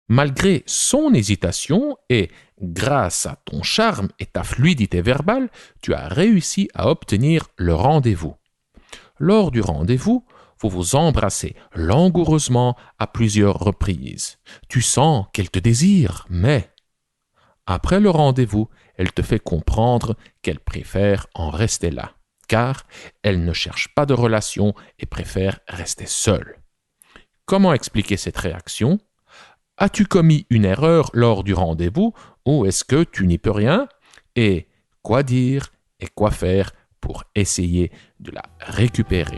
Malgré son hésitation et grâce à ton charme et ta fluidité verbale, tu as réussi à obtenir le rendez-vous. Lors du rendez-vous, vous vous embrassez langoureusement à plusieurs reprises. Tu sens qu'elle te désire, mais après le rendez-vous, elle te fait comprendre qu'elle préfère en rester là, car elle ne cherche pas de relation et préfère rester seule. Comment expliquer cette réaction? As-tu commis une erreur lors du rendez-vous ou est-ce que tu n'y peux rien? Et quoi dire et quoi faire pour essayer de la récupérer?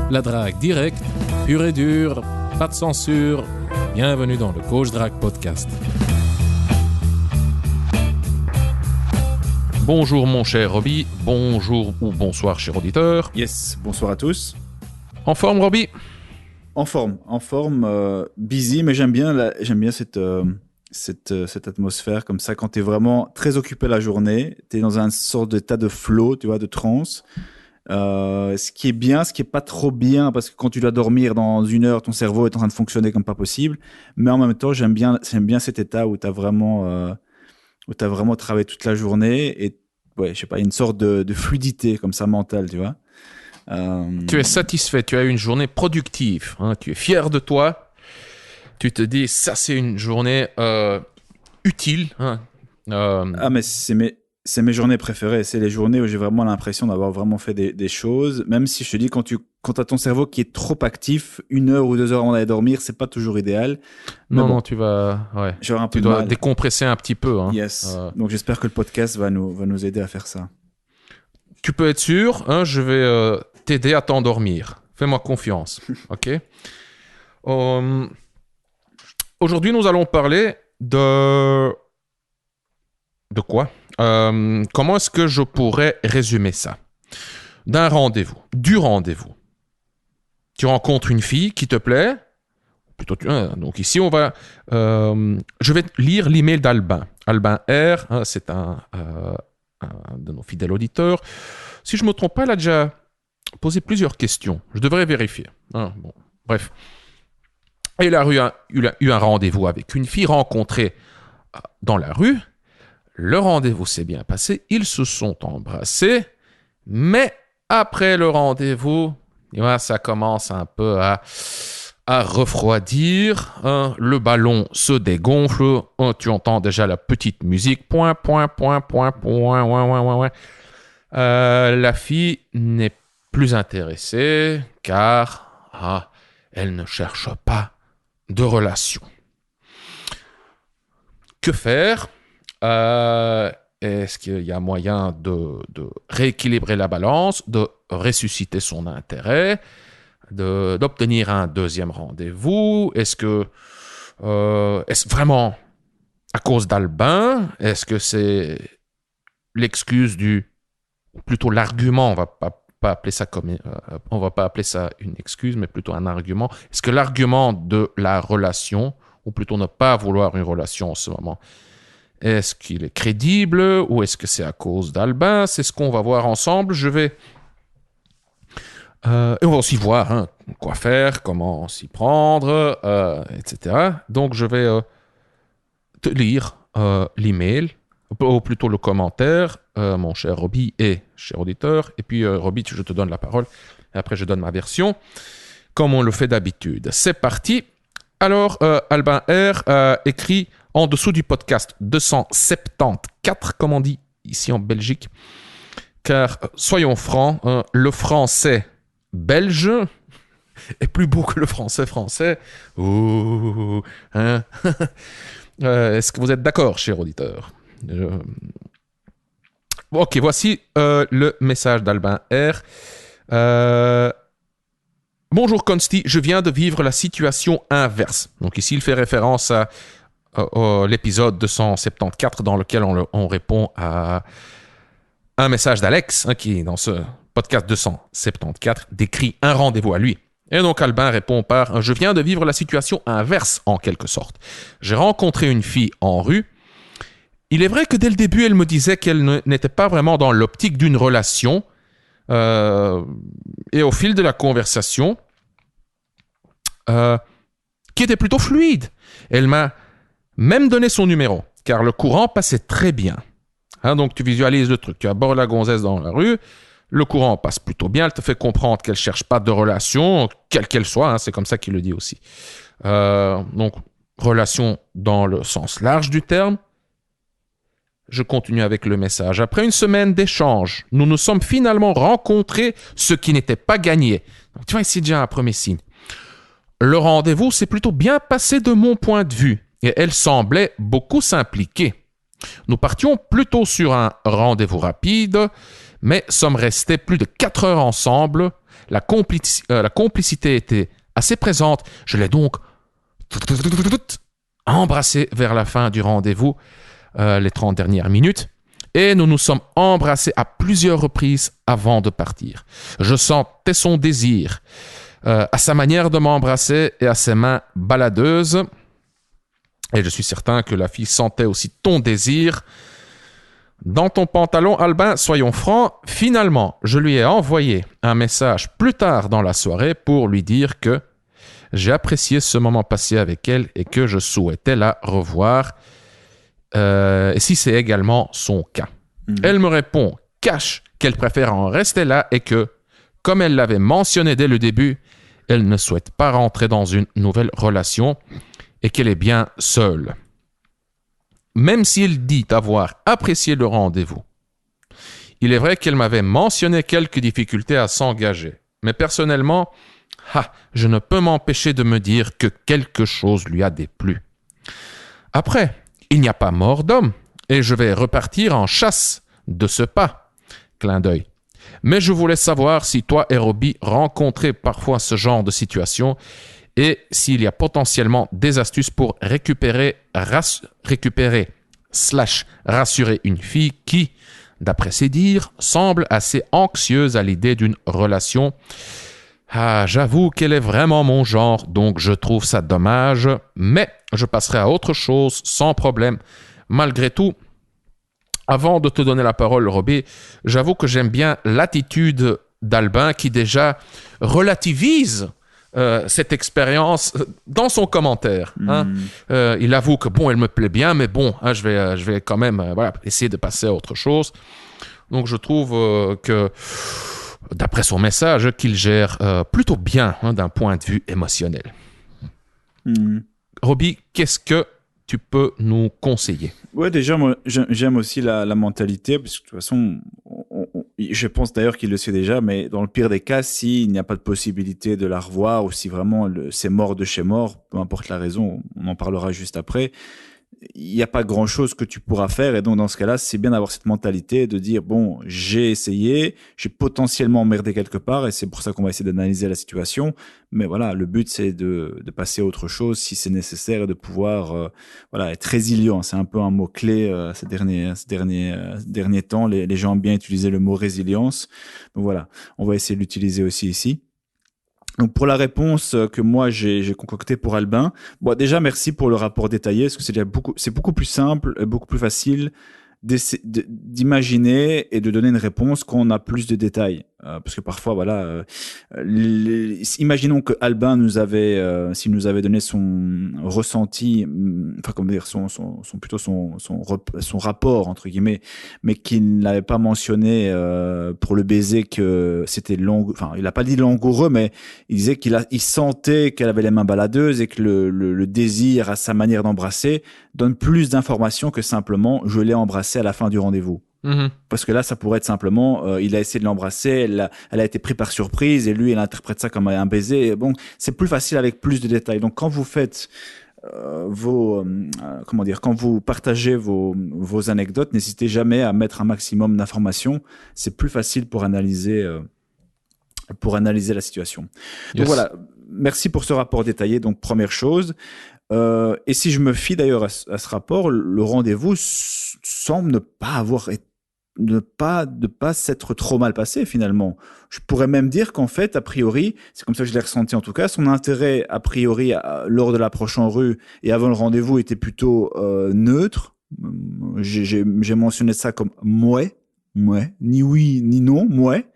La drague directe, pure et dure, pas de censure. Bienvenue dans le Coach Drague Podcast. Bonjour mon cher Robbie, bonjour ou bonsoir cher auditeur. Yes, bonsoir à tous. En forme Robbie? En forme, busy, mais j'aime bien cette atmosphère comme ça. Quand tu es vraiment très occupé la journée, tu es dans un sorte d'état de flow, tu vois, de transe. Ce qui est bien, ce qui est pas trop bien, parce que quand tu dois dormir dans 1 heure, ton cerveau est en train de fonctionner comme pas possible. Mais en même temps, j'aime bien cet état où tu as vraiment travaillé toute la journée et ouais, je sais pas, une sorte de fluidité comme ça mentale, tu vois. Tu es satisfait, tu as eu une journée productive, hein, tu es fier de toi, tu te dis ça c'est une journée utile. Hein, mais c'est mes journées préférées, c'est les journées où j'ai vraiment l'impression d'avoir vraiment fait des choses, même si je te dis quand tu as ton cerveau qui est trop actif, 1 heure ou 2 heures avant d'aller dormir, c'est pas toujours idéal. Non, tu vas, ouais, tu dois décompresser un petit peu. Hein. Yes. Donc j'espère que le podcast va nous aider à faire ça. Tu peux être sûr, hein, je vais t'aider à t'endormir. Fais-moi confiance, ok? Aujourd'hui, nous allons parler de quoi? Comment est-ce que je pourrais résumer ça? D'un rendez-vous, du rendez-vous. Tu rencontres une fille qui te plaît. Donc ici, je vais lire l'email d'Albin. Albin R, hein, c'est un de nos fidèles auditeurs. Si je ne me trompe pas, il a déjà posé plusieurs questions. Je devrais vérifier. Hein, bon, bref. Il a eu un rendez-vous avec une fille rencontrée dans la rue. Le rendez-vous s'est bien passé. Ils se sont embrassés. Mais après le rendez-vous, ça commence un peu à refroidir. Hein, le ballon se dégonfle. Tu entends déjà la petite musique. Point. La fille n'est plus intéressée car elle ne cherche pas de relation. Que faire? Est-ce qu'il y a moyen de rééquilibrer la balance, de ressusciter son intérêt, d'obtenir un deuxième rendez-vous? Est-ce vraiment à cause d'Albin? Est-ce que c'est l'excuse plutôt l'argument, on va pas appeler ça une excuse, mais plutôt un argument. Est-ce que l'argument de la relation, ou plutôt ne pas vouloir une relation en ce moment, est-ce qu'il est crédible ou est-ce que c'est à cause d'Albin? C'est ce qu'on va voir ensemble. Et on va aussi voir quoi faire, comment s'y prendre, etc. Donc, je vais te lire l'email, ou plutôt le commentaire, mon cher Robbie et cher auditeur. Et puis, Robbie, je te donne la parole. Et après, je donne ma version, comme on le fait d'habitude. C'est parti. Alors, Albin R écrit en dessous du podcast 274, comme on dit ici en Belgique. Car, soyons francs, le français belge est plus beau que le français. Ouh, hein? Est-ce que vous êtes d'accord, cher auditeur? Ok, voici le message d'Albin R. Bonjour Consti, je viens de vivre la situation inverse. Donc ici, il fait référence à l'épisode 274 dans lequel on répond à un message d'Alex qui, dans ce podcast 274, décrit un rendez-vous à lui. Et donc Albin répond par « Je viens de vivre la situation inverse en quelque sorte. J'ai rencontré une fille en rue. Il est vrai que dès le début, elle me disait qu'elle n'était pas vraiment dans l'optique d'une relation. Et au fil de la conversation, qui était plutôt fluide. Elle m'a même donné son numéro, car le courant passait très bien. Hein, donc tu visualises le truc, tu abordes la gonzesse dans la rue, le courant passe plutôt bien, elle te fait comprendre qu'elle ne cherche pas de relation, quelle qu'elle soit, hein, c'est comme ça qu'il le dit aussi. Donc, relation dans le sens large du terme. Je continue avec le message. Après une semaine d'échange, nous nous sommes finalement rencontrés, ce qui n'était pas gagné. Donc, tu vois, ici déjà un premier signe. Le rendez-vous s'est plutôt bien passé de mon point de vue, et elle semblait beaucoup s'impliquer. Nous partions plutôt sur un rendez-vous rapide, mais sommes restés plus de 4 heures ensemble. La complicité était assez présente. Je l'ai donc embrassé vers la fin du rendez-vous, les 30 dernières minutes, et nous nous sommes embrassés à plusieurs reprises avant de partir. Je sentais son désir, à sa manière de m'embrasser et à ses mains baladeuses. Et je suis certain que la fille sentait aussi ton désir. Dans ton pantalon, Albin, soyons francs, finalement, je lui ai envoyé un message plus tard dans la soirée pour lui dire que j'ai apprécié ce moment passé avec elle et que je souhaitais la revoir, et si c'est également son cas. Elle me répond cash qu'elle préfère en rester là et que, comme elle l'avait mentionné dès le début, elle ne souhaite pas rentrer dans une nouvelle relation et qu'elle est bien seule. Même s'il dit avoir apprécié le rendez-vous, il est vrai qu'elle m'avait mentionné quelques difficultés à s'engager. Mais personnellement, je ne peux m'empêcher de me dire que quelque chose lui a déplu. Après, il n'y a pas mort d'homme et je vais repartir en chasse de ce pas. Clin d'œil. Mais je voulais savoir si toi et Robbie rencontrez parfois ce genre de situation et s'il y a potentiellement des astuces pour récupérer / rassurer une fille qui, d'après ses dires, semble assez anxieuse à l'idée d'une relation. J'avoue qu'elle est vraiment mon genre, donc je trouve ça dommage, mais je passerai à autre chose sans problème. Malgré tout, avant de te donner la parole, Robbie, j'avoue que j'aime bien l'attitude d'Albin qui déjà relativise cette expérience dans son commentaire. Il avoue que elle me plaît bien, mais je vais quand même essayer de passer à autre chose. Donc je trouve que, d'après son message, qu'il gère plutôt bien d'un point de vue émotionnel. Robbie, qu'est-ce que tu peux nous conseiller? Ouais, déjà, moi, j'aime aussi la mentalité, parce que de toute façon, je pense d'ailleurs qu'il le sait déjà, mais dans le pire des cas, s'il n'y a pas de possibilité de la revoir, ou si vraiment c'est mort de chez mort, peu importe la raison, on en parlera juste après, il n'y a pas grand-chose que tu pourras faire. Et donc, dans ce cas-là, c'est bien d'avoir cette mentalité de dire, bon, j'ai essayé, j'ai potentiellement emmerdé quelque part, et c'est pour ça qu'on va essayer d'analyser la situation. Mais voilà, le but, c'est de passer à autre chose si c'est nécessaire et de pouvoir être résilient. C'est un peu un mot-clé ces derniers temps. Les gens aiment bien utiliser le mot résilience. Donc voilà, on va essayer de l'utiliser aussi ici. Donc pour la réponse que moi j'ai concoctée pour Albin, déjà merci pour le rapport détaillé, parce que c'est beaucoup plus simple et beaucoup plus facile d'imaginer et de donner une réponse quand on a plus de détails. Parce que parfois, imaginons que Albin s'il nous avait donné son ressenti, son rapport entre guillemets, mais qu'il n'avait pas mentionné pour le baiser que c'était il a pas dit langoureux, mais il disait il sentait qu'elle avait les mains baladeuses et que le désir à sa manière d'embrasser donne plus d'informations que simplement je l'ai embrassé à la fin du rendez-vous. Parce que là, ça pourrait être simplement, il a essayé de l'embrasser, elle a été prise par surprise et lui, il interprète ça comme un baiser. Et bon, c'est plus facile avec plus de détails. Donc, quand vous faites quand vous partagez vos anecdotes, n'hésitez jamais à mettre un maximum d'informations. C'est plus facile pour analyser la situation. Yes. Donc voilà, merci pour ce rapport détaillé. Donc, première chose. Et si je me fie d'ailleurs à ce rapport, le rendez-vous semble ne pas s'être trop mal passé finalement. Je pourrais même dire qu'en fait, a priori, c'est comme ça que je l'ai ressenti en tout cas, son intérêt a priori lors de l'approche en rue et avant le rendez-vous était plutôt neutre. J'ai mentionné ça comme mouais, ni oui ni non, mouais.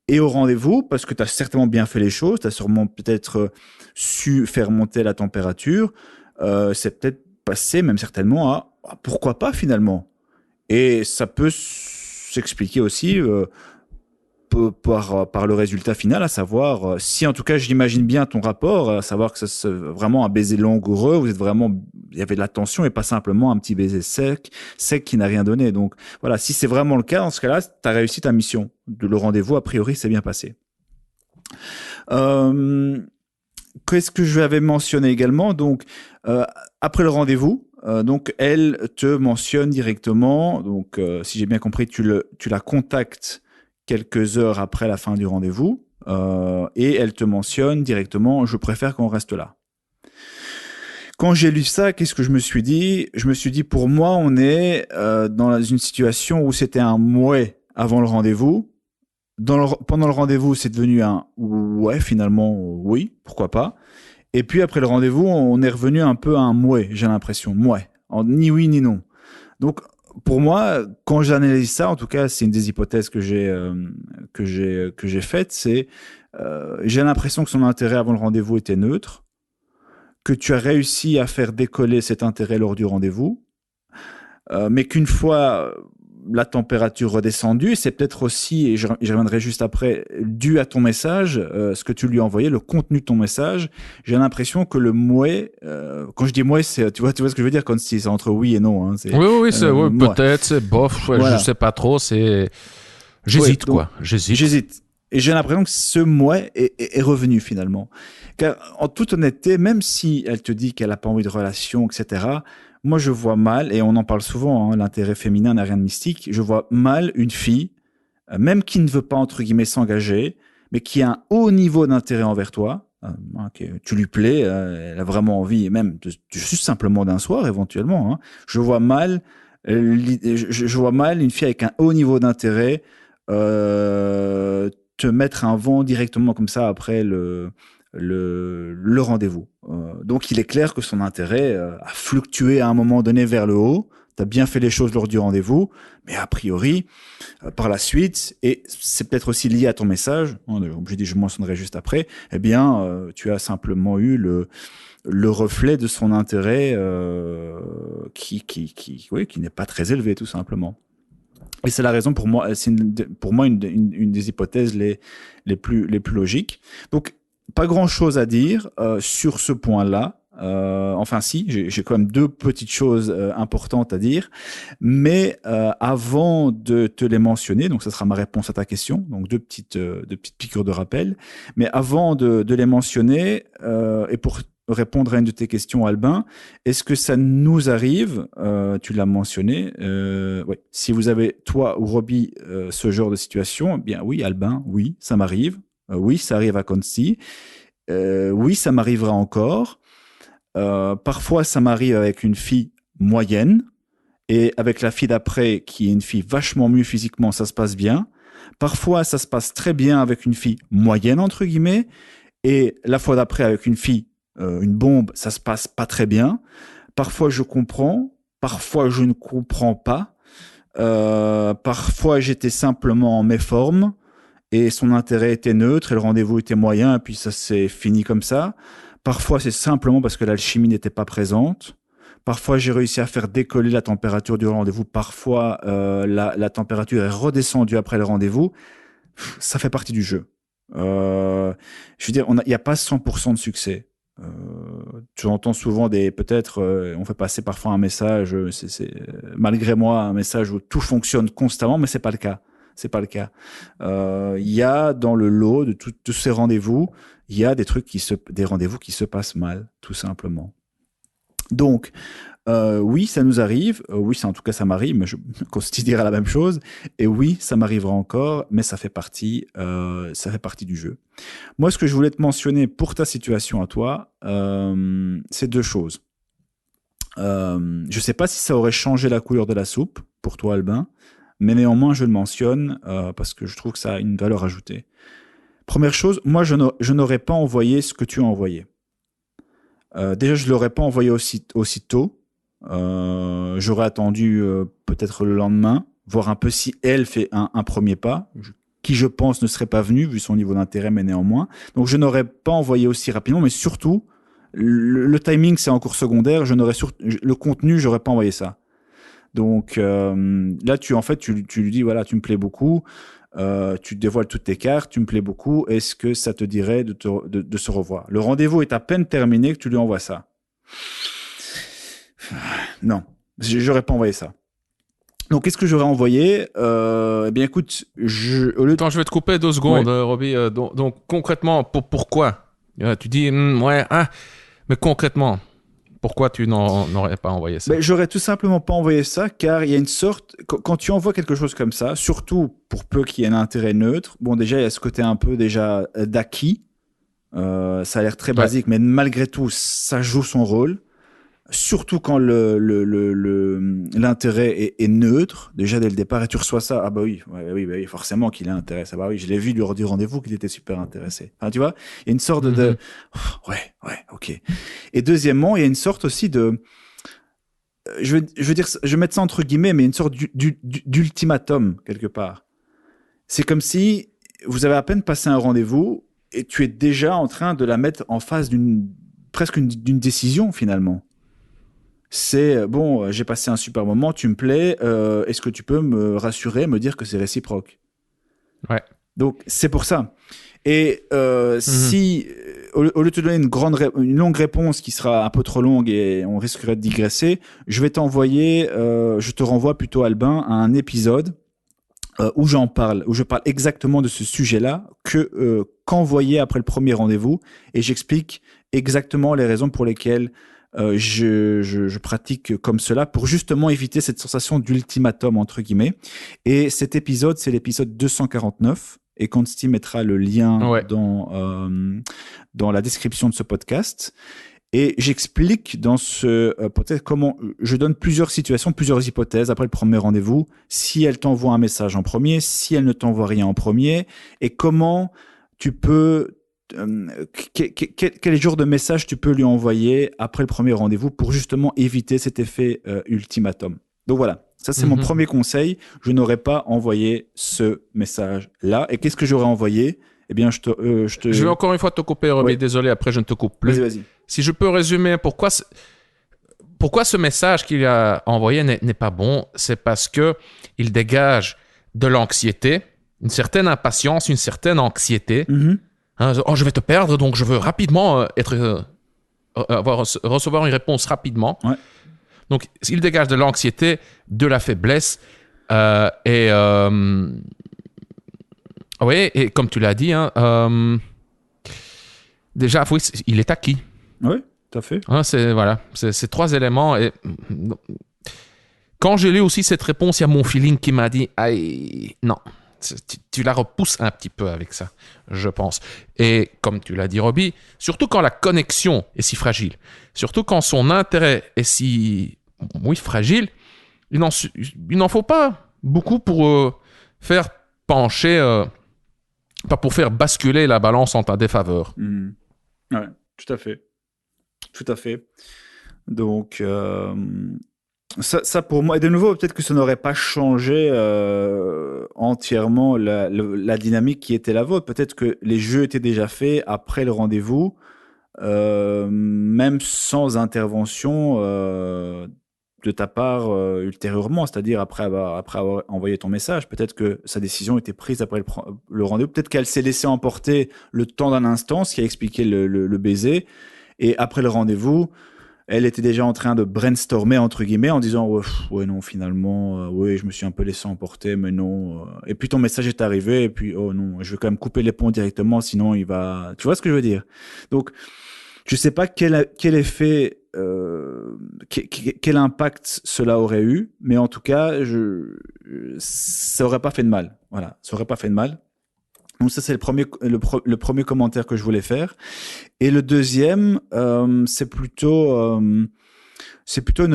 Et au rendez-vous, parce que tu as certainement bien fait les choses, tu as sûrement peut-être su faire monter la température, c'est peut-être passé même certainement à pourquoi pas finalement. Et ça peut s'expliquer aussi par le résultat final, à savoir, si en tout cas j'imagine bien ton rapport, à savoir que c'est vraiment un baiser langoureux, vous êtes vraiment, il y avait de la tension et pas simplement un petit baiser sec qui n'a rien donné. Donc voilà, si c'est vraiment le cas, dans ce cas-là, tu as réussi ta mission. Le rendez-vous, a priori, s'est bien passé. Qu'est-ce que je avais mentionné également? Donc, après le rendez-vous, donc elle te mentionne directement, donc si j'ai bien compris, tu la contactes quelques heures après la fin du rendez-vous, et elle te mentionne directement, je préfère qu'on reste là. Quand j'ai lu ça, qu'est-ce que je me suis dit? Je me suis dit, pour moi, on est dans une situation où c'était un ouais avant le rendez-vous. Pendant le rendez-vous, c'est devenu un ouais, finalement, oui, pourquoi pas. Et puis après le rendez-vous, on est revenu un peu à un mouais, j'ai l'impression, mouais, ni oui ni non. Donc pour moi, quand j'analyse ça, en tout cas, c'est une des hypothèses que j'ai faites, c'est j'ai l'impression que son intérêt avant le rendez-vous était neutre, que tu as réussi à faire décoller cet intérêt lors du rendez-vous, mais qu'une fois la température redescendue, c'est peut-être aussi, et j'y reviendrai juste après, dû à ton message, ce que tu lui as envoyé, le contenu de ton message. J'ai l'impression que le mouais, quand je dis mouais, c'est, tu vois ce que je veux dire quand c'est entre oui et non. Hein, oui, c'est peut-être, c'est bof, voilà. Je sais pas trop, c'est... J'hésite, donc, quoi. J'hésite. Et j'ai l'impression que ce mouais est revenu finalement. Car en toute honnêteté, même si elle te dit qu'elle n'a pas envie de relation, etc., moi je vois mal, et on en parle souvent, hein, l'intérêt féminin n'a rien de mystique, je vois mal une fille, même qui ne veut pas entre guillemets s'engager, mais qui a un haut niveau d'intérêt envers toi, tu lui plais, elle a vraiment envie, même juste simplement d'un soir éventuellement, hein, je vois mal une fille avec un haut niveau d'intérêt te mettre un vent directement comme ça après le rendez-vous. Donc il est clair que son intérêt a fluctué à un moment donné vers le haut. Tu as bien fait les choses lors du rendez-vous, mais a priori, par la suite, et c'est peut-être aussi lié à ton message, je mentionnerai juste après, eh bien, tu as simplement eu le reflet de son intérêt qui n'est pas très élevé, tout simplement. Et c'est la raison pour moi, une des hypothèses les plus logiques. Donc, pas grand-chose à dire sur ce point-là. Enfin, si, j'ai quand même deux petites choses importantes à dire. Mais avant de te les mentionner, donc ça sera ma réponse à ta question, donc deux petites piqûres de rappel. Mais avant de les mentionner, et pour répondre à une de tes questions, Albin, est-ce que ça nous arrive, tu l'as mentionné, ouais. Si vous avez, toi ou Roby, ce genre de situation, eh bien oui, Albin, oui, ça m'arrive. Oui, ça arrive à Concy. Oui, ça m'arrivera encore. Parfois, ça m'arrive avec une fille moyenne, et avec la fille d'après, qui est une fille vachement mieux physiquement, ça se passe bien. Parfois, ça se passe très bien avec une fille moyenne, entre guillemets, et la fois d'après, avec une fille une bombe, ça se passe pas très bien. Parfois je comprends, parfois je ne comprends pas. Parfois j'étais simplement en méforme et son intérêt était neutre et le rendez-vous était moyen et puis ça s'est fini comme ça. Parfois c'est simplement parce que l'alchimie n'était pas présente. Parfois j'ai réussi à faire décoller la température du rendez-vous. Parfois la température est redescendue après le rendez-vous. Ça fait partie du jeu. Je veux dire, il n'y a pas 100% de succès. Tu entends souvent on fait passer parfois un message, malgré moi un message où tout fonctionne constamment, mais c'est pas le cas. Il y a dans le lot de tous ces rendez-vous, il y a des rendez-vous qui se passent mal, tout simplement. Donc oui, ça nous arrive. Oui, en tout cas, ça m'arrive, mais je considère la même chose. Et oui, ça m'arrivera encore, mais ça fait partie du jeu. Moi, ce que je voulais te mentionner pour ta situation à toi, c'est deux choses. Je sais pas si ça aurait changé la couleur de la soupe pour toi, Albin, mais néanmoins, je le mentionne parce que je trouve que ça a une valeur ajoutée. Première chose, moi, je n'aurais pas envoyé ce que tu as envoyé. Déjà, je l'aurais pas envoyé aussitôt. J'aurais attendu peut-être le lendemain, voir un peu si elle fait un premier pas. qui je pense ne serait pas venu vu son niveau d'intérêt, mais néanmoins. Donc je n'aurais pas envoyé aussi rapidement, mais surtout le timing c'est encore secondaire. Le contenu, j'aurais pas envoyé ça. Donc là, tu lui dis voilà, tu me plais beaucoup, tu te dévoiles toutes tes cartes, tu me plais beaucoup. Est-ce que ça te dirait de se revoir? Le rendez-vous est à peine terminé que tu lui envoies ça. Non, j'aurais pas envoyé ça. Donc, qu'est-ce que j'aurais envoyé? Eh bien, écoute, Attends, je vais te couper 2 secondes, Ouais. Robbie. Donc, concrètement, pourquoi? Tu dis, ouais, mais concrètement, pourquoi tu n'aurais pas envoyé ça? Ben, j'aurais tout simplement pas envoyé ça, car il y a une sorte, quand tu envoies quelque chose comme ça, surtout pour peu qu'il y ait un intérêt neutre, bon, déjà, il y a ce côté un peu déjà d'acquis. Ça a l'air très basique, mais malgré tout, ça joue son rôle. Surtout quand l'intérêt est neutre, déjà dès le départ, et tu reçois ça, ah bah oui, oui, forcément qu'il a intérêt. Ah bah oui, je l'ai vu lors du rendez-vous qu'il était super intéressé. Enfin, tu vois, il y a une sorte de, ouais, ok. Et deuxièmement, il y a une sorte aussi de, je veux dire, je vais mettre ça entre guillemets, mais une sorte d'ultimatum quelque part. C'est comme si vous avez à peine passé un rendez-vous et tu es déjà en train de la mettre en face presque d'une décision finalement. C'est bon, j'ai passé un super moment, tu me plais, est-ce que tu peux me rassurer, me dire que c'est réciproque? Ouais. Donc c'est pour ça. Et si au lieu de te donner une longue réponse qui sera un peu trop longue et on risquerait de digresser, je te renvoie plutôt, Albin, à un épisode où je parle exactement de ce sujet-là qu'envoyer après le premier rendez-vous, et j'explique exactement les raisons pour lesquelles je pratique comme cela pour justement éviter cette sensation d'ultimatum entre guillemets. Et cet épisode, c'est l'épisode 249. Et Consti mettra le lien dans la description de ce podcast. Et j'explique dans ce podcast comment je donne plusieurs situations, plusieurs hypothèses après le premier rendez-vous. Si elle t'envoie un message en premier, si elle ne t'envoie rien en premier, et comment tu peux quel genre de message tu peux lui envoyer après le premier rendez-vous pour justement éviter cet effet ultimatum. Donc voilà, ça c'est mon premier conseil. Je n'aurais pas envoyé ce message-là. Et qu'est-ce que j'aurais envoyé? Eh bien, je vais encore une fois te couper, Robbie. Oui. Désolé, après je ne te coupe plus. Vas-y. Si je peux résumer pourquoi ce message qu'il a envoyé n'est pas bon, c'est parce que il dégage de l'anxiété, une certaine impatience, une certaine anxiété. Je vais te perdre, donc je veux rapidement recevoir une réponse rapidement. Ouais. Donc, il dégage de l'anxiété, de la faiblesse, et comme tu l'as dit, déjà, oui, il est acquis. Oui, tout à fait. C'est 3 éléments. Et quand j'ai lu aussi cette réponse, il y a mon feeling qui m'a dit, aïe, non. Tu la repousses un petit peu avec ça, je pense. Et comme tu l'as dit, Robbie, surtout quand la connexion est si fragile, surtout quand son intérêt est si fragile, il n'en faut pas beaucoup pour faire pencher, pas pour faire basculer la balance en ta défaveur. Ouais, tout à fait. Tout à fait. Donc, ça pour moi, et de nouveau, peut-être que ça n'aurait pas changé entièrement la dynamique qui était la vôtre. Peut-être que les jeux étaient déjà faits après le rendez-vous, même sans intervention de ta part ultérieurement, c'est-à-dire après avoir envoyé ton message. Peut-être que sa décision était prise après le rendez-vous. Peut-être qu'elle s'est laissée emporter le temps d'un instant, ce qui a expliqué le baiser. Et après le rendez-vous, elle était déjà en train de brainstormer, entre guillemets, en disant ouais non, finalement, oui, je me suis un peu laissé emporter, mais non. Et puis ton message est arrivé, et puis oh non, je vais quand même couper les ponts directement, sinon il va... Tu vois ce que je veux dire? Donc, je sais pas quel effet, quel impact cela aurait eu, mais en tout cas, ça aurait pas fait de mal. Voilà, ça aurait pas fait de mal. Donc ça, c'est le premier commentaire que je voulais faire. Et le deuxième, c'est plutôt une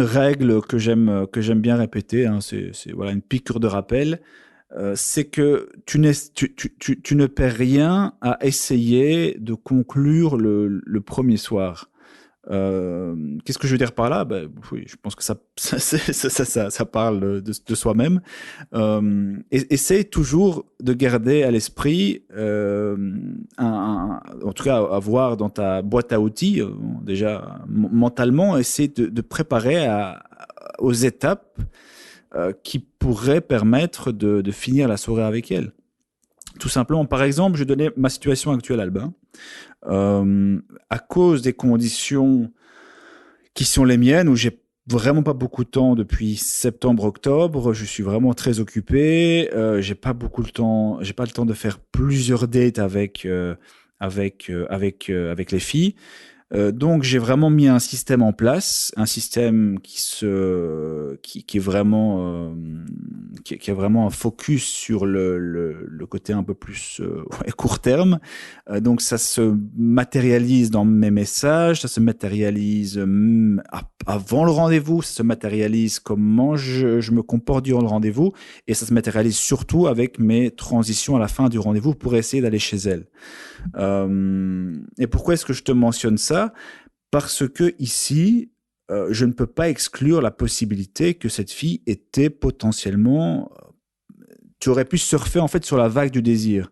règle que j'aime bien répéter. Hein, c'est voilà une piqûre de rappel. C'est que tu ne perds rien à essayer de conclure le premier soir. Qu'est-ce que je veux dire par là? Oui, je pense que ça parle de soi-même. Essaye toujours de garder à l'esprit, en tout cas, avoir dans ta boîte à outils, déjà mentalement, essaye de préparer aux étapes qui pourraient permettre de finir la soirée avec elle. Tout simplement, par exemple, je donnais ma situation actuelle, Albin. À cause des conditions qui sont les miennes, où j'ai vraiment pas beaucoup de temps depuis septembre-octobre, je suis vraiment très occupé, j'ai pas le temps de faire plusieurs dates avec les filles. Donc j'ai vraiment mis un système en place, un système qui est vraiment qui a vraiment un focus sur le côté un peu plus court terme. Donc ça se matérialise dans mes messages, ça se matérialise avant le rendez-vous, ça se matérialise comment je me comporte durant le rendez-vous, et ça se matérialise surtout avec mes transitions à la fin du rendez-vous pour essayer d'aller chez elle. Et pourquoi est-ce que je te mentionne ça? Parce que ici, je ne peux pas exclure la possibilité que cette fille était potentiellement... Tu aurais pu surfer en fait sur la vague du désir.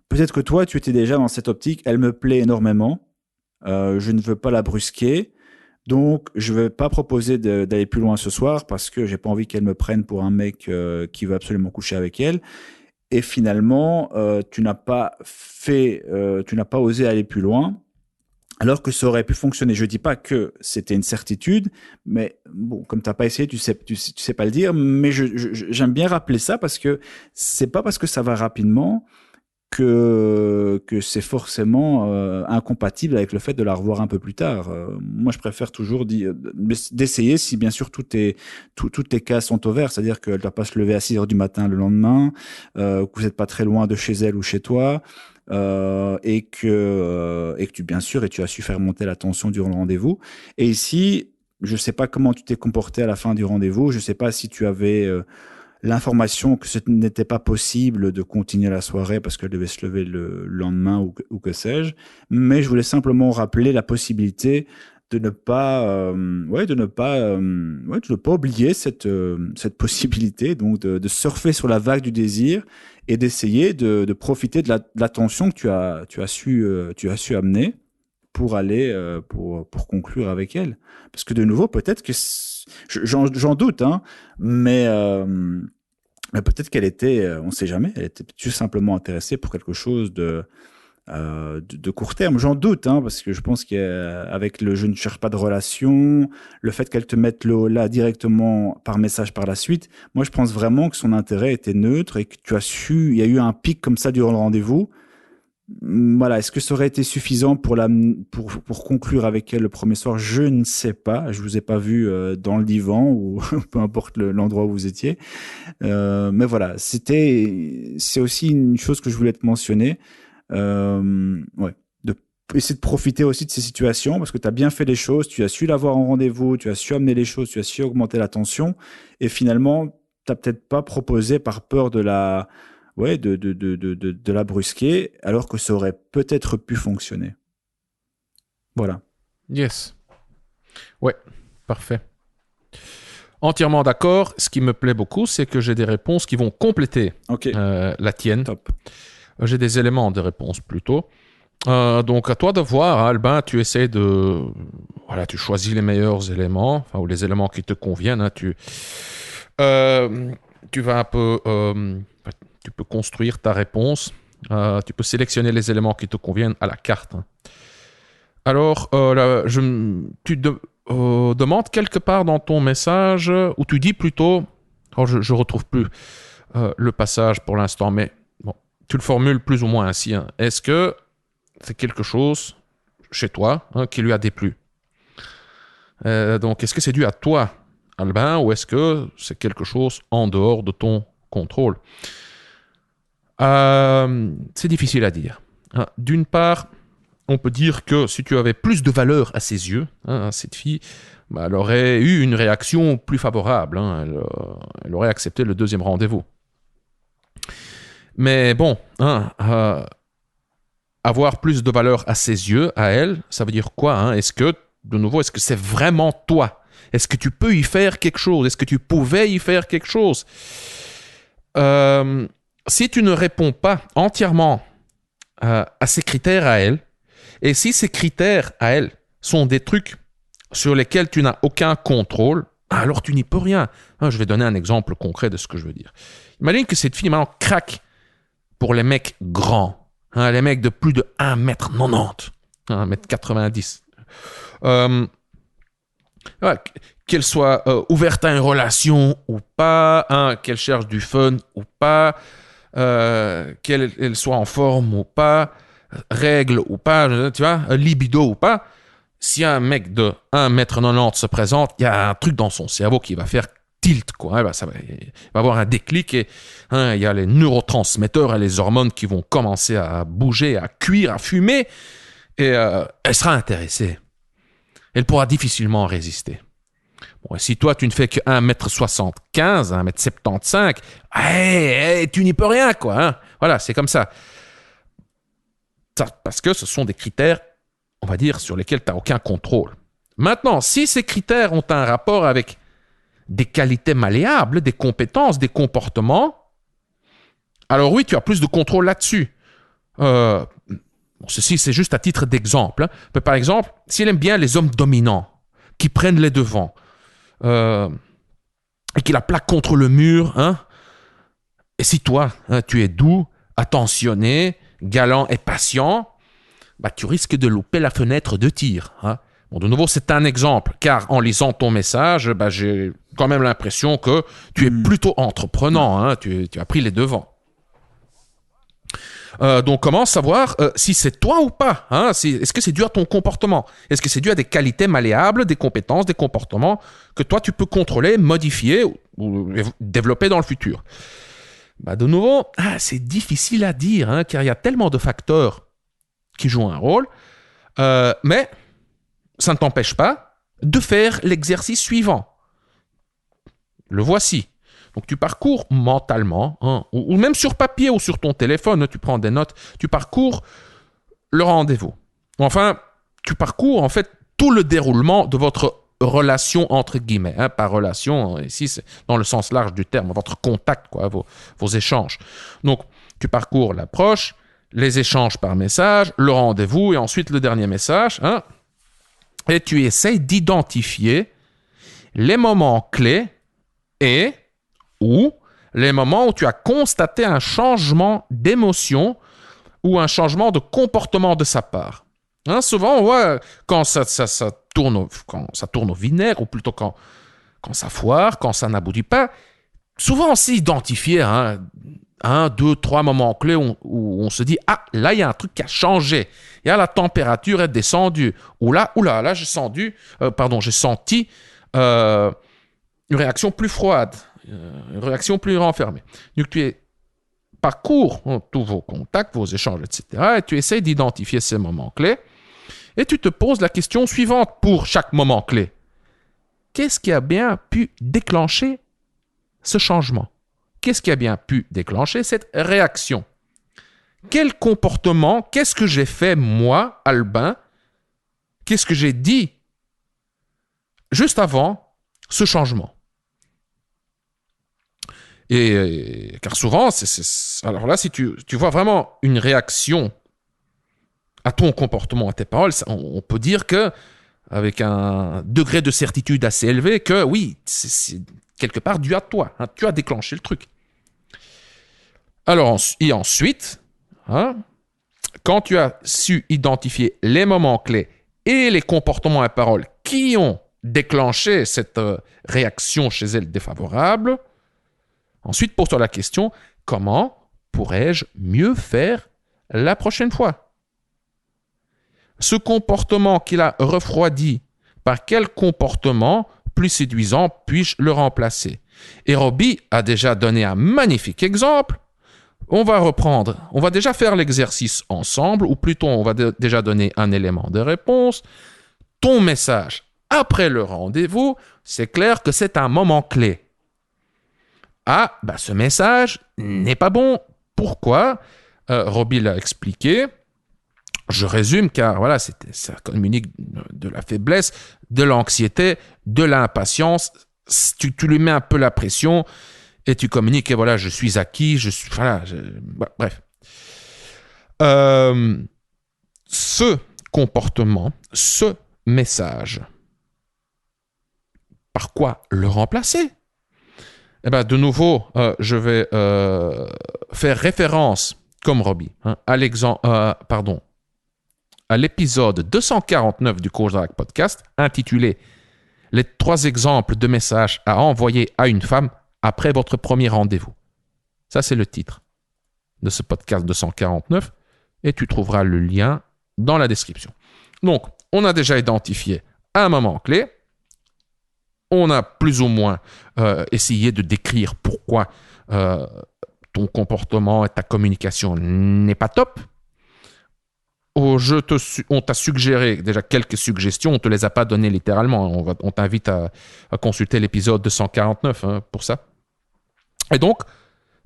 Peut-être que toi, tu étais déjà dans cette optique, elle me plaît énormément, je ne veux pas la brusquer, donc je ne vais pas proposer d'aller plus loin ce soir parce que j'ai pas envie qu'elle me prenne pour un mec qui veut absolument coucher avec elle. Et finalement, tu n'as pas osé aller plus loin, alors que ça aurait pu fonctionner. Je dis pas que c'était une certitude, mais bon, comme t'as pas essayé, tu sais pas le dire. Mais j'aime bien rappeler ça parce que c'est pas parce que ça va rapidement que c'est forcément incompatible avec le fait de la revoir un peu plus tard. Moi, je préfère toujours d'essayer si bien sûr toutes les cases sont au vert, c'est-à-dire qu'elle ne doit pas se lever à 6 heures du matin le lendemain, que vous n'êtes pas très loin de chez elle ou chez toi, et que bien sûr, et tu as su faire monter la tension durant le rendez-vous. Et ici, je ne sais pas comment tu t'es comporté à la fin du rendez-vous, je ne sais pas si tu avais... l'information que ce n'était pas possible de continuer la soirée parce qu'elle devait se lever le lendemain ou que sais-je, mais je voulais simplement rappeler la possibilité de ne pas oublier cette possibilité, donc de surfer sur la vague du désir et d'essayer de profiter de l'attention que tu as su amener pour aller pour conclure avec elle, parce que de nouveau peut-être que j'en doute, hein, mais peut-être qu'elle était, on ne sait jamais, elle était tout simplement intéressée pour quelque chose de court terme. J'en doute, hein, parce que je pense qu'avec le je ne cherche pas de relation, le fait qu'elle te mette le là directement par message par la suite, moi je pense vraiment que son intérêt était neutre et que il y a eu un pic comme ça durant le rendez-vous. Voilà, est-ce que ça aurait été suffisant pour conclure avec elle le premier soir? Je ne sais pas. Je vous ai pas vu dans le divan ou peu importe l'endroit où vous étiez. Mais voilà, c'est aussi une chose que je voulais te mentionner. Ouais, essayer de profiter aussi de ces situations parce que tu as bien fait les choses, tu as su l'avoir en rendez-vous, tu as su amener les choses, tu as su augmenter la tension et finalement, tu n'as peut-être pas proposé par peur de la brusquer, alors que ça aurait peut-être pu fonctionner. Voilà. Yes. Ouais, parfait. Entièrement d'accord. Ce qui me plaît beaucoup, c'est que j'ai des réponses qui vont compléter la tienne. Top. J'ai des éléments de réponse plutôt. Donc à toi de voir, hein, Albin, tu essaies de... Voilà, tu choisis les meilleurs éléments, ou les éléments qui te conviennent. Hein, tu vas un peu... tu peux construire ta réponse. Tu peux sélectionner les éléments qui te conviennent à la carte. Hein. Alors, tu demandes quelque part dans ton message, ou tu dis plutôt... Oh, je ne retrouve plus le passage pour l'instant, mais bon, tu le formules plus ou moins ainsi. Hein. Est-ce que c'est quelque chose chez toi qui lui a déplu? Donc, est-ce que c'est dû à toi, Albin, ou est-ce que c'est quelque chose en dehors de ton contrôle? C'est difficile à dire. D'une part, on peut dire que si tu avais plus de valeur à ses yeux, cette fille, elle aurait eu une réaction plus favorable. Elle aurait accepté le deuxième rendez-vous. Mais bon, avoir plus de valeur à ses yeux, à elle, ça veut dire quoi? Est-ce que de nouveau, est-ce que c'est vraiment toi? Est-ce que tu peux y faire quelque chose? Est-ce que tu pouvais y faire quelque chose? Si tu ne réponds pas entièrement à ces critères à elle, et si ces critères à elle sont des trucs sur lesquels tu n'as aucun contrôle, alors tu n'y peux rien. Je vais donner un exemple concret de ce que je veux dire. Imagine que cette fille maintenant craque pour les mecs grands, les mecs de plus de 1m90, 1m90. Qu'elle soit ouverte à une relation ou pas, qu'elle cherche du fun ou pas, qu'elle soit en forme ou pas, règle ou pas, tu vois, libido ou pas. Si un mec de 1m90 se présente, il y a un truc dans son cerveau qui va faire tilt, quoi. Il va avoir un déclic et il y a les neurotransmetteurs et les hormones qui vont commencer à bouger, à cuire, à fumer et elle sera intéressée. Elle pourra difficilement résister. Bon, et si toi, tu ne fais que 1m75, 1m75, tu n'y peux rien, quoi. Voilà, c'est comme ça. Parce que ce sont des critères, on va dire, sur lesquels tu n'as aucun contrôle. Maintenant, si ces critères ont un rapport avec des qualités malléables, des compétences, des comportements, alors oui, tu as plus de contrôle là-dessus. Ceci, c'est juste à titre d'exemple. Mais par exemple, si elle aime bien les hommes dominants, qui prennent les devants, et qui la plaquent contre le mur, et si toi, tu es doux, attentionné, galant et patient, tu risques de louper la fenêtre de tir. Bon, de nouveau, c'est un exemple, car en lisant ton message, j'ai quand même l'impression que tu es plutôt entreprenant, tu as pris les devants. Donc, comment savoir si c'est toi ou pas? Est-ce que c'est dû à ton comportement? Est-ce que c'est dû à des qualités malléables, des compétences, des comportements que toi, tu peux contrôler, modifier ou développer dans le futur? De nouveau, c'est difficile à dire, car il y a tellement de facteurs qui jouent un rôle, mais ça ne t'empêche pas de faire l'exercice suivant. Le voici. Donc, tu parcours mentalement, ou même sur papier ou sur ton téléphone, tu prends des notes, tu parcours le rendez-vous. Enfin, tu parcours en fait tout le déroulement de votre relation entre guillemets, par relation, ici c'est dans le sens large du terme, votre contact, quoi, vos échanges. Donc, tu parcours l'approche, les échanges par message, le rendez-vous et ensuite le dernier message, et tu essayes d'identifier les moments clés ou les moments où tu as constaté un changement d'émotion ou un changement de comportement de sa part. Souvent, on voit quand ça tourne au vinaigre, ou plutôt quand ça foire, quand ça n'aboutit pas. Souvent, on s'est identifié 1, 2, 3 moments clés où on se dit « Ah, là, il y a un truc qui a changé. Et là, la température est descendue. » Ou là, j'ai senti une réaction plus froide, une réaction plus renfermée. Donc, tu parcours tous vos contacts, vos échanges, etc. Et tu essaies d'identifier ces moments clés. Et tu te poses la question suivante pour chaque moment clé. Qu'est-ce qui a bien pu déclencher ce changement? Qu'est-ce qui a bien pu déclencher cette réaction? Quel comportement, qu'est-ce que j'ai fait moi, Albin? Qu'est-ce que j'ai dit juste avant ce changement? Et car souvent, alors là, si tu vois vraiment une réaction à ton comportement, à tes paroles, on peut dire que, avec un degré de certitude assez élevé, que oui, c'est quelque part dû à toi. Tu as déclenché le truc. Alors, et ensuite, quand tu as su identifier les moments clés et les comportements et paroles qui ont déclenché cette réaction chez elle défavorable, ensuite pose-toi la question, comment pourrais-je mieux faire la prochaine fois? Ce comportement qui l'a refroidi, par quel comportement plus séduisant puis-je le remplacer? Et Robbie a déjà donné un magnifique exemple. On va déjà faire l'exercice ensemble, ou plutôt on va déjà donner un élément de réponse. Ton message après le rendez-vous, c'est clair que c'est un moment clé. Ce message n'est pas bon. Pourquoi? Robbie l'a expliqué. je résume car voilà, ça communique de la faiblesse, de l'anxiété, de l'impatience. Tu lui mets un peu la pression et tu communiques et voilà, je suis acquis, bref. Ce comportement, ce message, par quoi le remplacer? Eh ben, de nouveau, je vais faire référence, comme Robbie, à l'épisode 249 du Coach Drague Podcast, intitulé « Les 3 exemples de messages à envoyer à une femme après votre premier rendez-vous ». Ça, c'est le titre de ce podcast 249 et tu trouveras le lien dans la description. Donc, on a déjà identifié un moment clé. On a plus ou moins essayé de décrire pourquoi ton comportement et ta communication n'est pas top. On t'a suggéré déjà quelques suggestions, on ne te les a pas données littéralement. On t'invite à consulter l'épisode 249 pour ça. Et donc,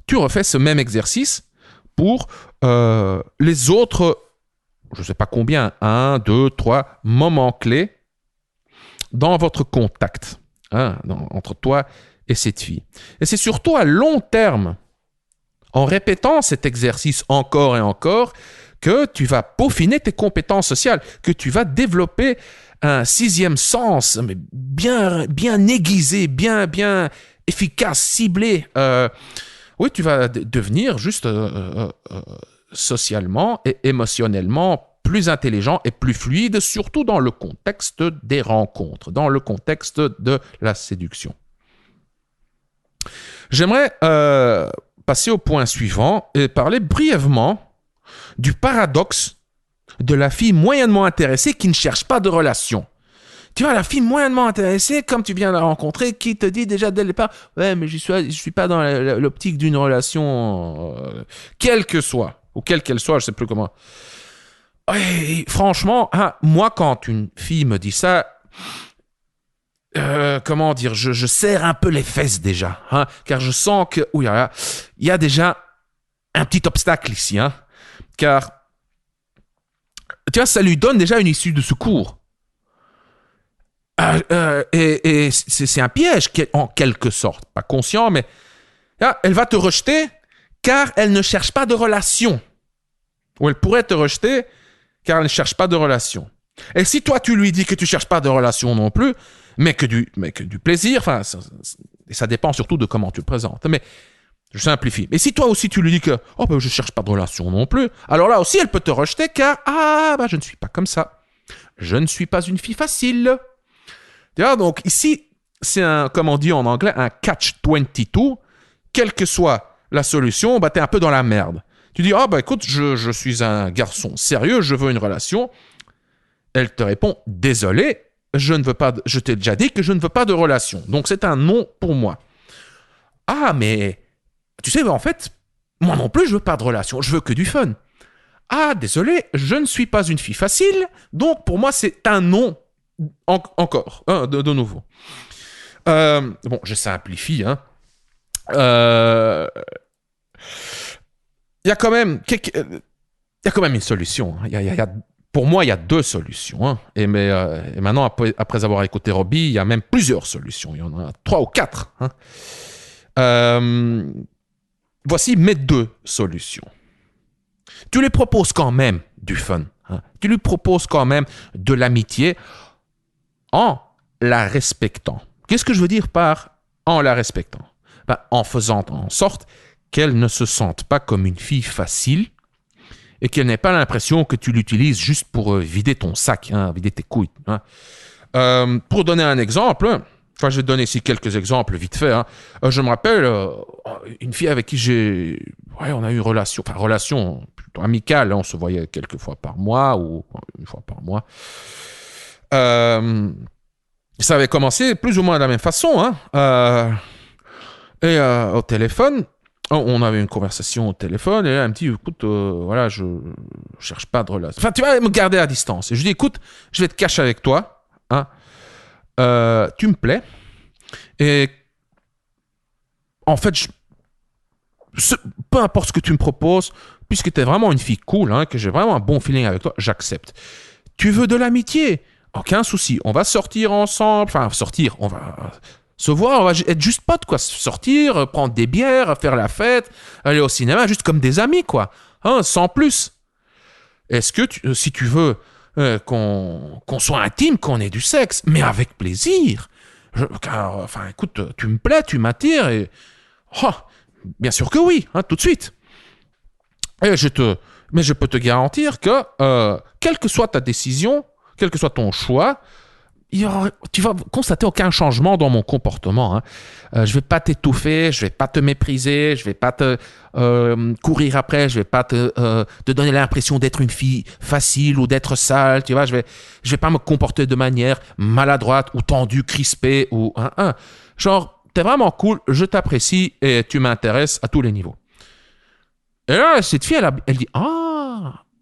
tu refais ce même exercice pour les autres, je ne sais pas combien, 1, 2, 3 moments clés dans votre contact entre toi et cette fille. Et c'est surtout à long terme, en répétant cet exercice encore et encore, que tu vas peaufiner tes compétences sociales, que tu vas développer un 6e sens, mais bien aiguisé, bien efficace, ciblé. Oui, tu vas devenir juste socialement et émotionnellement plus intelligent et plus fluide, surtout dans le contexte des rencontres, dans le contexte de la séduction. J'aimerais passer au point suivant et parler brièvement du paradoxe de la fille moyennement intéressée qui ne cherche pas de relation. Tu vois, la fille moyennement intéressée, comme tu viens de la rencontrer, qui te dit déjà dès le départ « Ouais, mais je suis pas dans l'optique d'une relation, quelle que soit, ou quelle qu'elle soit, je sais plus comment. » Ouais, franchement, moi, quand une fille me dit ça, comment dire, je serre un peu les fesses déjà, car je sens que, il y a déjà un petit obstacle ici, car, tu vois, ça lui donne déjà une issue de secours. Et c'est un piège, en quelque sorte, pas conscient, mais elle va te rejeter car elle ne cherche pas de relation. Ou elle pourrait te rejeter car elle ne cherche pas de relation. Et si toi, tu lui dis que tu ne cherches pas de relation non plus, mais que du plaisir, ça dépend surtout de comment tu le présentes, mais je simplifie. Et si toi aussi, tu lui dis que je ne cherche pas de relation non plus, alors là aussi, elle peut te rejeter car je ne suis pas comme ça. Je ne suis pas une fille facile. Tu vois, donc ici, c'est comme on dit en anglais, un catch-22. Quelle que soit la solution, tu es un peu dans la merde. Tu dis, écoute, je suis un garçon sérieux, je veux une relation. Elle te répond, désolé, je t'ai déjà dit que je ne veux pas de relation. Donc c'est un non pour moi. Mais tu sais, en fait, moi non plus, je veux pas de relation, je veux que du fun. Désolé, je ne suis pas une fille facile, donc pour moi, c'est un non. Encore, de nouveau. Je simplifie. Il y a quand même une solution. Pour moi, il y a 2 solutions. Et maintenant, après avoir écouté Robbie, il y a même plusieurs solutions. Il y en a 3 ou 4. Voici mes 2 solutions. Tu lui proposes quand même du fun. Tu lui proposes quand même de l'amitié en la respectant. Qu'est-ce que je veux dire par en la respectant? En faisant en sorte qu'elle ne se sente pas comme une fille facile et qu'elle n'ait pas l'impression que tu l'utilises juste pour vider ton sac, vider tes couilles. Pour donner un exemple, je vais donner ici quelques exemples vite fait. Je me rappelle une fille avec qui on a eu une relation plutôt amicale. On se voyait quelques fois par mois ou une fois par mois. Ça avait commencé plus ou moins de la même façon. Et au téléphone, on avait une conversation au téléphone et elle me dit, écoute, je cherche pas de relation. Enfin, tu vas me garder à distance. Et je lui dis, écoute, je vais te cacher avec toi. Tu me plais. Et en fait, peu importe ce que tu me proposes, puisque tu es vraiment une fille cool, hein, que j'ai vraiment un bon feeling avec toi, j'accepte. Tu veux de l'amitié? Aucun souci. On va sortir ensemble. Enfin, sortir, on va se voir, on va être juste potes, quoi. Sortir, prendre des bières, faire la fête, aller au cinéma, juste comme des amis, quoi. Hein, sans plus. Est-ce que, si tu veux qu'on soit intime, qu'on ait du sexe, mais avec plaisir. Car, enfin, écoute, tu me plais, tu m'attires, et... Oh, bien sûr que oui, hein, tout de suite. Et mais je peux te garantir que, quelle que soit ta décision, quel que soit ton choix, tu vas constater aucun changement dans mon comportement. Hein. Je vais pas t'étouffer, je vais pas te mépriser, je vais pas te courir après, je vais pas te donner l'impression d'être une fille facile ou d'être sale. Tu vois, je vais pas me comporter de manière maladroite ou tendue, crispée ou genre t'es vraiment cool, je t'apprécie et tu m'intéresses à tous les niveaux. Et là, cette fille, elle dit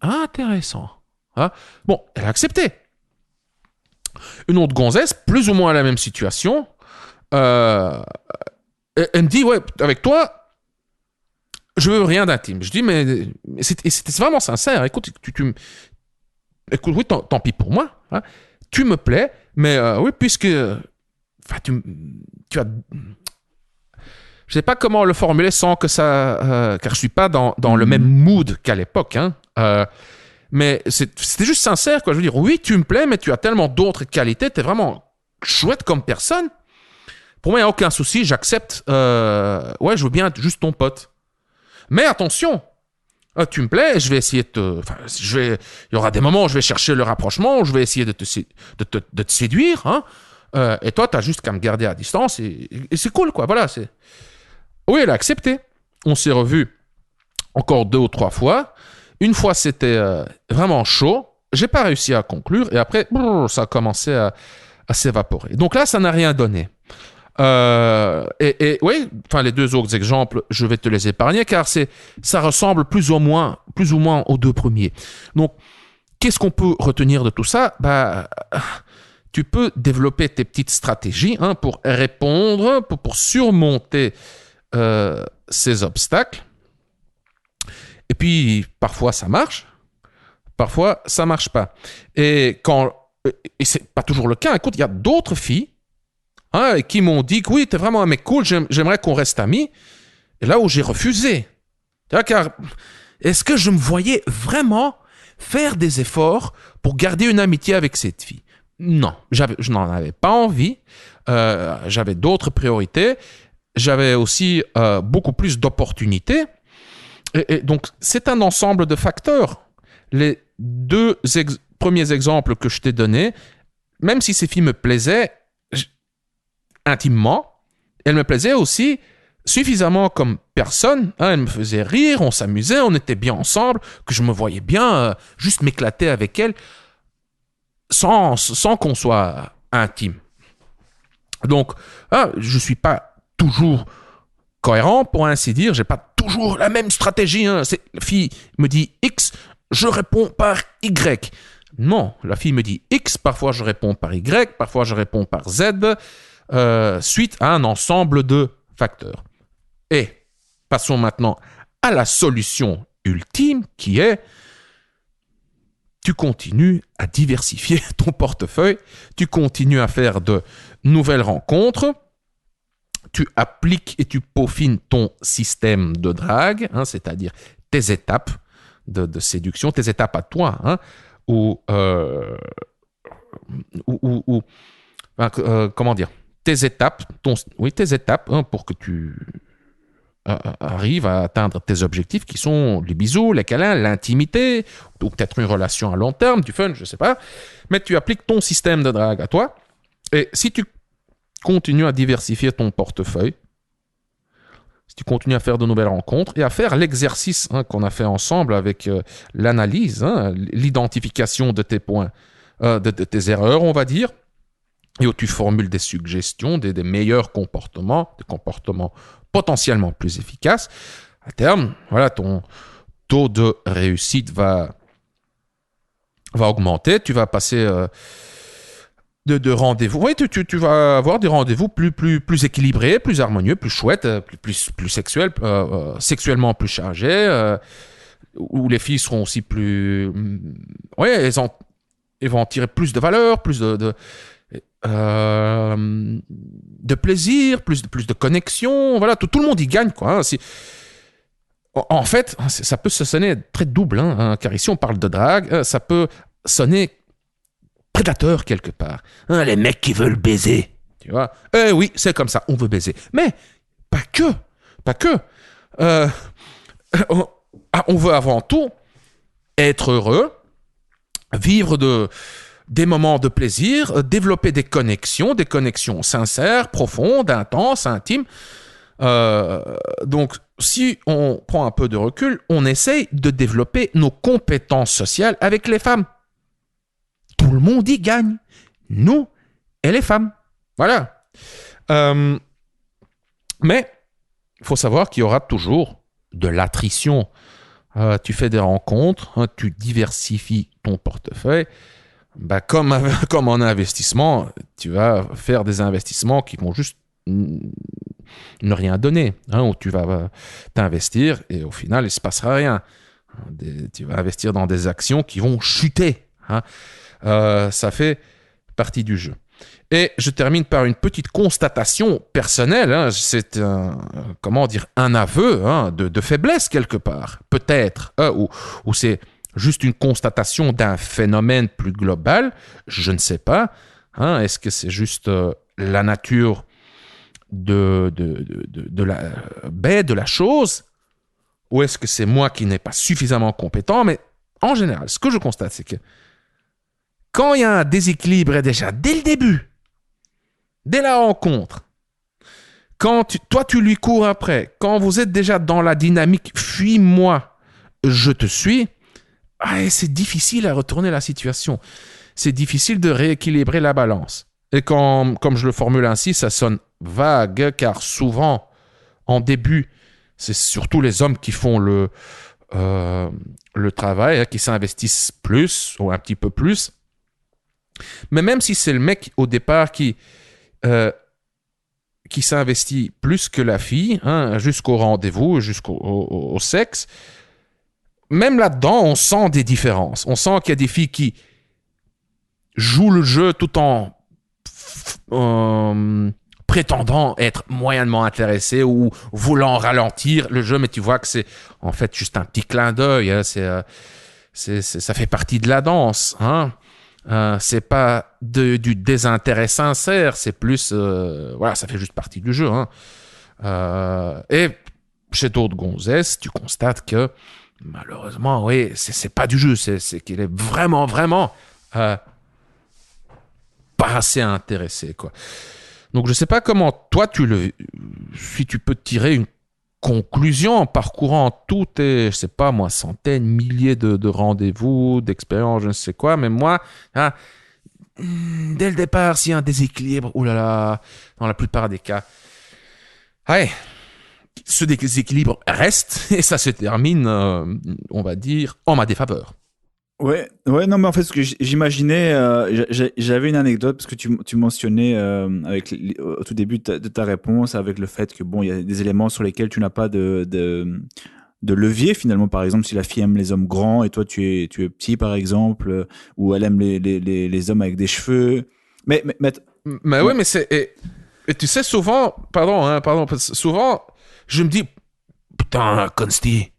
intéressant. Hein? Bon, elle a accepté. Une autre gonzesse, plus ou moins la même situation, elle me dit, ouais, avec toi, je veux rien d'intime. Je dis, mais c'était vraiment sincère. Écoute, écoute, oui, tant pis pour moi. Hein. Tu me plais, mais oui, puisque tu as... Je sais pas comment le formuler sans que ça... car je suis pas dans le même mood qu'à l'époque. Hein. Mais c'était juste sincère, quoi. Je veux dire, oui, tu me plais, mais tu as tellement d'autres qualités, t'es vraiment chouette comme personne. Pour moi, il n'y a aucun souci, j'accepte. Ouais, je veux bien être juste ton pote. Mais attention, tu me plais, je vais essayer de te... Enfin, il y aura des moments où je vais chercher le rapprochement, où je vais essayer de te séduire. Hein. Et toi, tu as juste qu'à me garder à distance et c'est cool, quoi. Voilà, c'est... Oui, elle a accepté. On s'est revus encore 2 ou 3 fois. Une fois, c'était vraiment chaud. J'ai pas réussi à conclure. Et après, ça a commencé à s'évaporer. Donc là, ça n'a rien donné. Et oui, enfin, les 2 autres exemples, je vais te les épargner car ça ressemble plus ou moins aux 2 premiers. Donc, qu'est-ce qu'on peut retenir de tout ça? Tu peux développer tes petites stratégies pour répondre, pour surmonter ces obstacles. Et puis, parfois, ça marche. Parfois, ça marche pas. Et c'est pas toujours le cas. Écoute, il y a d'autres filles qui m'ont dit que oui, t'es vraiment un mec cool, j'aimerais qu'on reste amis. Et là où j'ai refusé. Car est-ce que je me voyais vraiment faire des efforts pour garder une amitié avec cette fille? Non, je n'en avais pas envie. J'avais d'autres priorités. J'avais aussi beaucoup plus d'opportunités. Et donc, c'est un ensemble de facteurs. Les 2 premiers exemples que je t'ai donnés, même si ces filles me plaisaient intimement, elles me plaisaient aussi suffisamment comme personne. Elles me faisaient rire, on s'amusait, on était bien ensemble, que je me voyais bien juste m'éclater avec elles sans qu'on soit intime. Donc, je ne suis pas toujours cohérent, pour ainsi dire. J'ai pas toujours la même stratégie. La fille me dit X, je réponds par Y. Non, la fille me dit X, parfois je réponds par Y, parfois je réponds par Z, suite à un ensemble de facteurs. Et passons maintenant à la solution ultime qui est tu continues à diversifier ton portefeuille, tu continues à faire de nouvelles rencontres, tu appliques et tu peaufines ton système de drague, c'est-à-dire tes étapes de séduction, tes étapes à toi, comment dire, tes étapes, tes étapes pour que tu arrives à atteindre tes objectifs qui sont les bisous, les câlins, l'intimité, ou peut-être une relation à long terme, du fun, je sais pas, mais tu appliques ton système de drague à toi, et si tu continues à diversifier ton portefeuille, si tu continues à faire de nouvelles rencontres et à faire l'exercice qu'on a fait ensemble avec l'analyse, l'identification de tes points, de tes erreurs, on va dire, et où tu formules des suggestions, des meilleurs comportements, des comportements potentiellement plus efficaces, à terme, voilà, ton taux de réussite va augmenter, tu vas passer... de rendez-vous. Oui, tu vas avoir des rendez-vous plus équilibrés, plus harmonieux, plus chouettes, plus sexuels, sexuellement plus chargés. où les filles seront aussi plus... Ouais, elles vont en tirer plus de valeur, plus de plaisir, plus de connexion. Voilà, tout le monde y gagne, quoi. Hein. En fait, ça peut se sonner très double, hein, car ici on parle de drague, ça peut sonner prédateur quelque part. Hein, les mecs qui veulent baiser, tu vois. Oui, c'est comme ça, on veut baiser. Mais pas que. On veut avant tout être heureux, vivre des moments de plaisir, développer des connexions sincères, profondes, intenses, intimes. Donc, si on prend un peu de recul, on essaye de développer nos compétences sociales avec les femmes. Tout le monde y gagne. Nous et les femmes. Voilà. Mais il faut savoir qu'il y aura toujours de l'attrition. Tu fais des rencontres, hein, tu diversifies ton portefeuille. Bah, comme en investissement, tu vas faire des investissements qui vont juste ne rien donner, hein, où tu vas t'investir et au final, il ne se passera rien. Tu vas investir dans des actions qui vont chuter. Hein. Ça fait partie du jeu. Et je termine par une petite constatation personnelle. Hein. C'est un aveu, hein, de faiblesse quelque part, peut-être, ou c'est juste une constatation d'un phénomène plus global. Je ne sais pas. Hein. Est-ce que c'est juste la nature de la chose, ou est-ce que c'est moi qui n'ai pas suffisamment compétent? Mais en général, ce que je constate, c'est que quand il y a un déséquilibre déjà dès le début, dès la rencontre, quand toi tu lui cours après, quand vous êtes déjà dans la dynamique fuis-moi, je te suis, c'est difficile à retourner la situation. C'est difficile de rééquilibrer la balance. Et comme je le formule ainsi, ça sonne vague, car souvent, en début, c'est surtout les hommes qui font le travail, hein, qui s'investissent plus ou un petit peu plus. Mais même si c'est le mec au départ qui s'investit plus que la fille, hein, jusqu'au rendez-vous, jusqu'au sexe, même là-dedans, on sent des différences. On sent qu'il y a des filles qui jouent le jeu tout en prétendant être moyennement intéressées ou voulant ralentir le jeu, mais tu vois que c'est en fait juste un petit clin d'œil. Hein, ça fait partie de la danse. Hein. C'est pas du désintérêt sincère, c'est plus ça fait juste partie du jeu. Hein. Et chez d'autres gonzesses, tu constates que malheureusement, oui, c'est pas du jeu, c'est qu'il est vraiment pas assez intéressé, quoi. Donc je sais pas comment toi si tu peux tirer une conclusion en parcourant toutes tes, je sais pas moi, centaines, milliers de rendez-vous, d'expériences, je ne sais quoi, mais moi, dès le départ, s'il y a un déséquilibre, dans la plupart des cas, ce déséquilibre reste et ça se termine, on va dire, en ma défaveur. Ouais, non, mais en fait, ce que j'imaginais, j'avais une anecdote parce que tu mentionnais au tout début de ta réponse avec le fait que bon, il y a des éléments sur lesquels tu n'as pas de levier finalement. Par exemple, si la fille aime les hommes grands et toi tu es petit par exemple, ou elle aime les hommes avec des cheveux. Mais oui, mais c'est et tu sais souvent, pardon, souvent je me dis putain, Consti,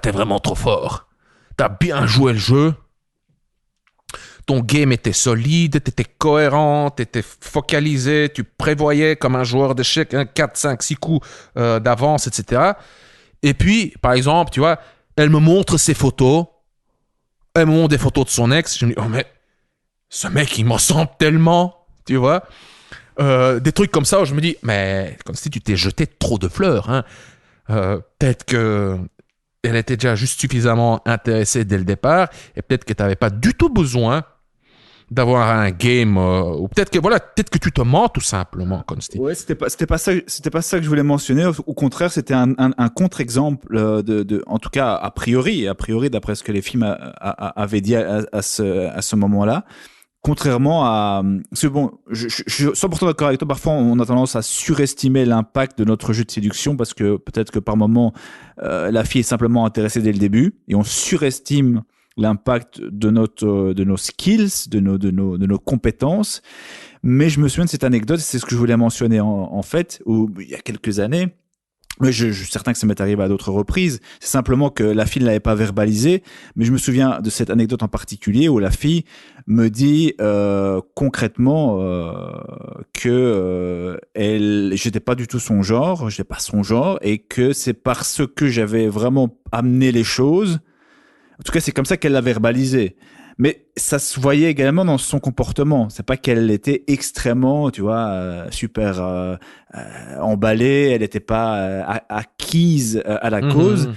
t'es vraiment trop fort. T'as bien joué le jeu. Ton game était solide, t'étais cohérent, t'étais focalisé, tu prévoyais comme un joueur d'échecs 4, 5, 6 coups d'avance, etc. Et puis, par exemple, tu vois, elle me montre ses photos. Elle me montre des photos de son ex. Je me dis, oh mais, ce mec, il me ressemble tellement, tu vois. Des trucs comme ça où je me dis, mais comme si tu t'es jeté trop de fleurs. Hein. Peut-être que elle était déjà juste suffisamment intéressée dès le départ et peut-être que tu n'avais pas du tout besoin d'avoir un game ou peut-être que tu te mens tout simplement, Consti. Ouais, c'était pas ça que je voulais mentionner. Au contraire, c'était un contre-exemple en tout cas a priori d'après ce que les films avaient dit à ce moment-là, Contrairement à... Parce que bon, je suis 100% d'accord avec toi. Parfois, on a tendance à surestimer l'impact de notre jeu de séduction parce que peut-être que par moment, la fille est simplement intéressée dès le début et on surestime l'impact de nos skills, de nos compétences. Mais je me souviens de cette anecdote, c'est ce que je voulais mentionner en fait, où il y a quelques années, mais je suis certain que ça m'est arrivé à d'autres reprises. C'est simplement que la fille ne l'avait pas verbalisé, mais je me souviens de cette anecdote en particulier où la fille me dit concrètement que j'étais pas du tout son genre, j'étais pas son genre, et que c'est parce que j'avais vraiment amené les choses. En tout cas, c'est comme ça qu'elle l'a verbalisé. Mais ça se voyait également dans son comportement. C'est pas qu'elle était extrêmement, tu vois, super emballée. Elle n'était pas acquise à la cause.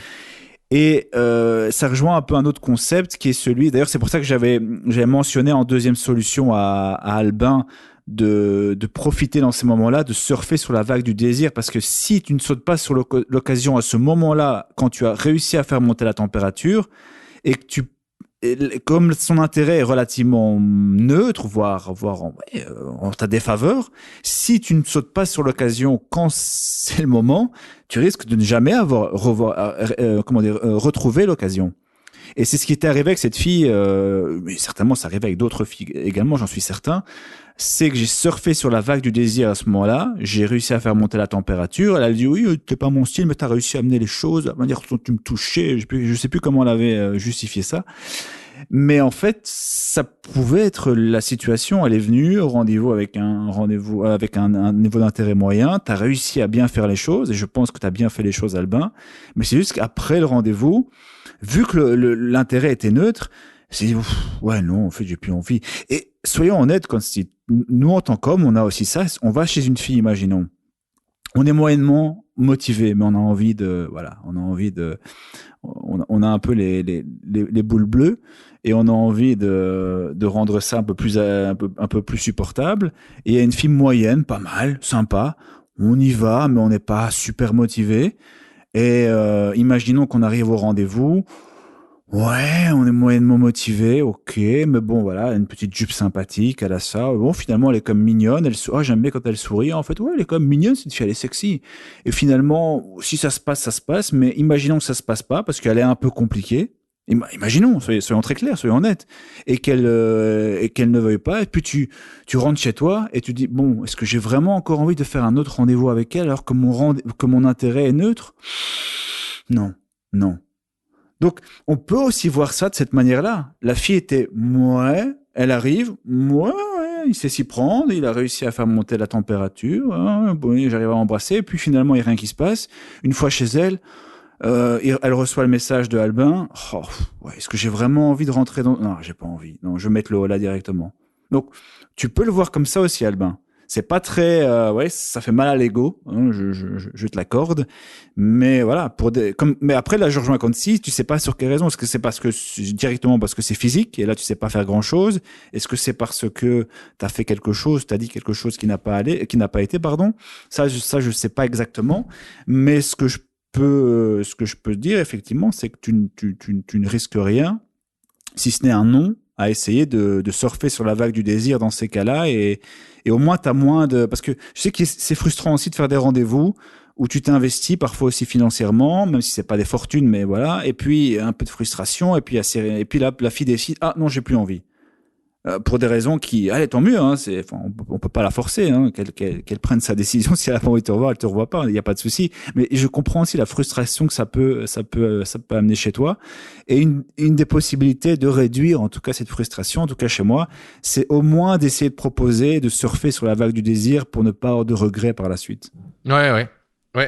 Et ça rejoint un peu un autre concept qui est celui. D'ailleurs, c'est pour ça que j'avais mentionné en deuxième solution à Albin de profiter dans ces moments-là, de surfer sur la vague du désir, parce que si tu ne sautes pas sur l'occasion à ce moment-là, quand tu as réussi à faire monter la température et que comme son intérêt est relativement neutre, voire en ta défaveur, si tu ne sautes pas sur l'occasion quand c'est le moment, tu risques de ne jamais retrouver l'occasion. Et c'est ce qui était arrivé avec cette fille, mais certainement ça arrivait avec d'autres filles également, j'en suis certain. C'est que j'ai surfé sur la vague du désir à ce moment-là, j'ai réussi à faire monter la température, elle a dit oui, t'es pas mon style, mais t'as réussi à amener les choses, à manière dont tu me touchais, je sais plus comment elle avait justifié ça. Mais en fait, ça pouvait être la situation, elle est venue au rendez-vous avec un niveau d'intérêt moyen, t'as réussi à bien faire les choses, et je pense que t'as bien fait les choses, Albin, mais c'est juste qu'après le rendez-vous, vu que l'intérêt était neutre, c'est dit, ouais, non, en fait, j'ai plus envie. Et soyons honnêtes, Consti, nous, en tant qu'hommes, on a aussi ça. On va chez une fille, imaginons. On est moyennement motivé, mais on a envie on a un peu les boules bleues et on a envie de rendre ça un peu plus supportable. Et il y a une fille moyenne, pas mal, sympa. On y va, mais on n'est pas super motivé. Et imaginons qu'on arrive au rendez-vous. Ouais, on est moyennement motivé, ok, mais bon, voilà, une petite jupe sympathique, elle a ça. Bon, finalement, elle est comme mignonne. J'aime bien quand elle sourit. En fait, ouais, elle est comme mignonne, cette fille, elle est sexy. Et finalement, si ça se passe, ça se passe. Mais imaginons que ça se passe pas, parce qu'elle est un peu compliquée. Imaginons, soyons très clairs, soyons honnêtes, et qu'elle ne veuille pas. Et puis tu rentres chez toi et tu dis bon, est-ce que j'ai vraiment encore envie de faire un autre rendez-vous avec elle alors que mon intérêt est neutre? Non. Donc, on peut aussi voir ça de cette manière-là. La fille était, elle arrive, il sait s'y prendre, il a réussi à faire monter la température, bon, j'arrive à embrasser, et puis finalement, il n'y a rien qui se passe. Une fois chez elle, elle reçoit le message de Albin. Est-ce que j'ai vraiment envie de rentrer dans... Non, j'ai pas envie. Non, je vais mettre le holà directement. Donc, tu peux le voir comme ça aussi, Albin. C'est pas très, ça fait mal à l'ego, hein, je te l'accorde. Mais voilà, mais après, là, je rejoins Consti, tu sais pas sur quelle raison. Est-ce que c'est directement parce que c'est physique, et là, tu sais pas faire grand chose? Est-ce que c'est parce que t'as fait quelque chose, t'as dit quelque chose qui n'a pas été, pardon? Ça, je sais pas exactement. Mais ce que je peux dire, effectivement, c'est que tu ne risques rien, si ce n'est un non, à essayer de surfer sur la vague du désir dans ces cas-là, et au moins t'as moins de... Parce que je sais que c'est frustrant aussi de faire des rendez-vous où tu t'investis parfois aussi financièrement, même si c'est pas des fortunes, mais voilà, et puis un peu de frustration, et puis là, la fille décide, ah non, j'ai plus envie. Pour des raisons qui, allez, tant mieux, hein, on peut pas la forcer, hein, qu'elle prenne sa décision. Si elle a pas envie de te revoir, elle te revoit pas, il y a pas de souci. Mais je comprends aussi la frustration que ça peut amener chez toi. Et une des possibilités de réduire, en tout cas, cette frustration, en tout cas chez moi, c'est au moins d'essayer de proposer, de surfer sur la vague du désir pour ne pas avoir de regrets par la suite. Ouais,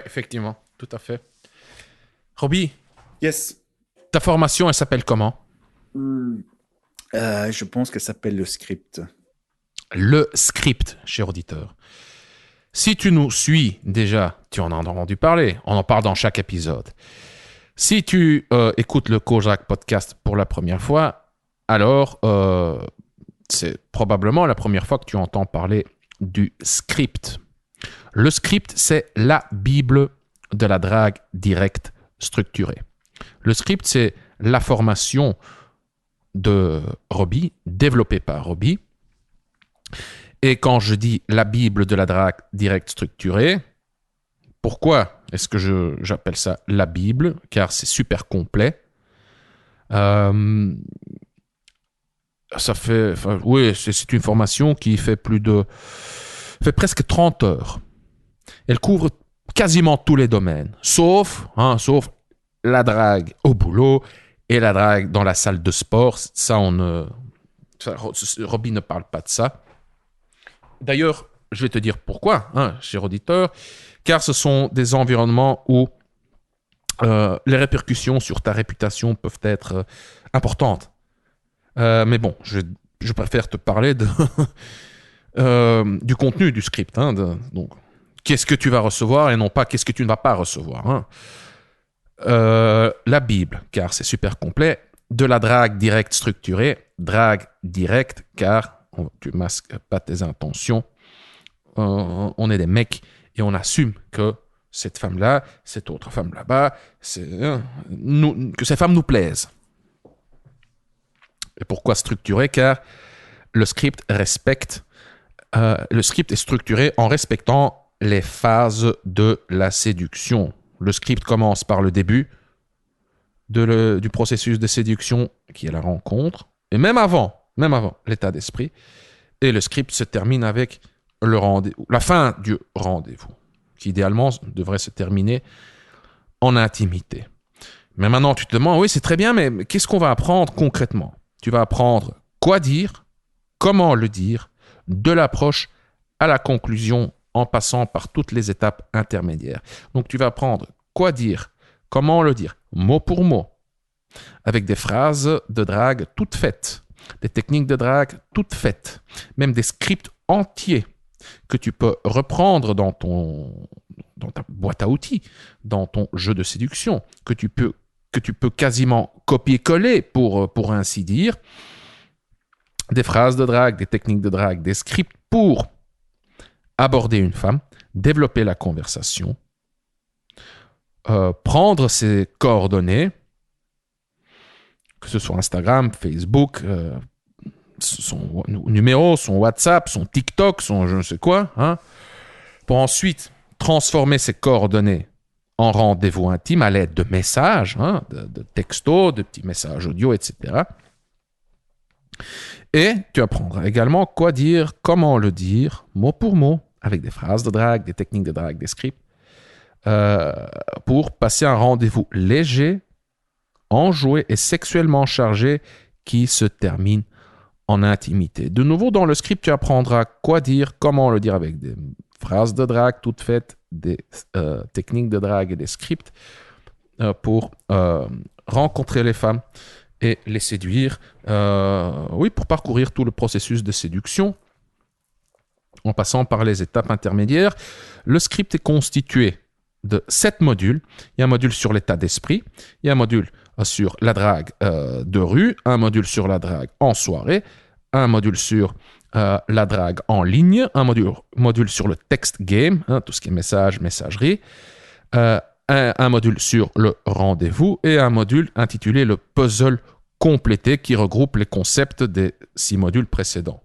effectivement, tout à fait. Robbie. Yes. Ta formation, elle s'appelle comment? Je pense qu'elle s'appelle le script. Le script, cher auditeur. Si tu nous suis déjà, tu en as entendu parler. On en parle dans chaque épisode. Si tu écoutes le Coach Drac podcast pour la première fois, alors c'est probablement la première fois que tu entends parler du script. Le script, c'est la Bible de la drague directe structurée. Le script, c'est la formation de Robbie, développée par Robbie, Et quand je dis la Bible de la drague directe structurée, pourquoi est-ce que j'appelle ça la Bible? Car c'est super complet. Oui, c'est une formation qui fait presque 30 heures. Elle couvre quasiment tous les domaines, sauf la drague au boulot et la drague dans la salle de sport. Robbie ne parle pas de ça. D'ailleurs, je vais te dire pourquoi, cher auditeur, car ce sont des environnements où les répercussions sur ta réputation peuvent être importantes. Mais bon, je préfère te parler du contenu du script. Donc, qu'est-ce que tu vas recevoir et non pas qu'est-ce que tu ne vas pas recevoir. La Bible, car c'est super complet. De la drague directe structurée. Drague directe, car tu masques pas tes intentions. On est des mecs et on assume que cette femme-là, cette autre femme là-bas, que ces femmes nous plaisent. Et pourquoi structuré? Car le script est structuré en respectant les phases de la séduction. Le script commence par le début du processus de séduction qui est la rencontre, et même avant l'état d'esprit, et le script se termine avec la fin du rendez-vous, qui idéalement devrait se terminer en intimité. Mais maintenant, tu te demandes, oui, c'est très bien, mais qu'est-ce qu'on va apprendre concrètement? Tu vas apprendre quoi dire, comment le dire, de l'approche à la conclusion, en passant par toutes les étapes intermédiaires. Donc, tu vas apprendre quoi dire, comment le dire, mot pour mot, avec des phrases de drague toutes faites, des techniques de drague toutes faites, même des scripts entiers que tu peux reprendre dans ta boîte à outils, dans ton jeu de séduction, que tu peux quasiment copier-coller pour ainsi dire, des phrases de drague, des techniques de drague, des scripts pour aborder une femme, développer la conversation, prendre ses coordonnées, que ce soit Instagram, Facebook, son numéro, son WhatsApp, son TikTok, son je ne sais quoi, pour ensuite transformer ces coordonnées en rendez-vous intime à l'aide de messages, de textos, de petits messages audio, etc. Et tu apprendras également quoi dire, comment le dire, mot pour mot, avec des phrases de drague, des techniques de drague, des scripts, pour passer un rendez-vous léger, enjoué et sexuellement chargé qui se termine en intimité. De nouveau, dans le script, tu apprendras quoi dire, comment le dire avec des phrases de drague toutes faites, des techniques de drague et des scripts pour rencontrer les femmes et les séduire. Pour parcourir tout le processus de séduction en passant par les étapes intermédiaires. Le script est constitué de 7 modules. Il y a un module sur l'état d'esprit, il y a un module sur la drague de rue, un module sur la drague en soirée, un module sur la drague en ligne, un module sur le text game, tout ce qui est message, messagerie, un module sur le rendez-vous et un module intitulé le puzzle complété qui regroupe les concepts des 6 modules précédents.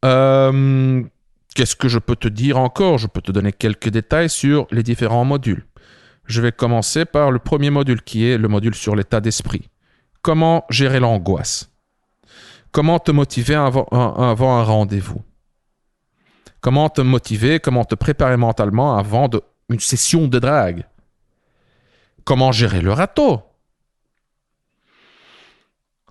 Qu'est-ce que je peux te dire encore? Je peux te donner quelques détails sur les différents modules. Je vais commencer par le premier module qui est le module sur l'état d'esprit. Comment gérer l'angoisse? Comment te motiver avant un rendez-vous? Comment te motiver, comment te préparer mentalement avant une session de drague? Comment gérer le râteau?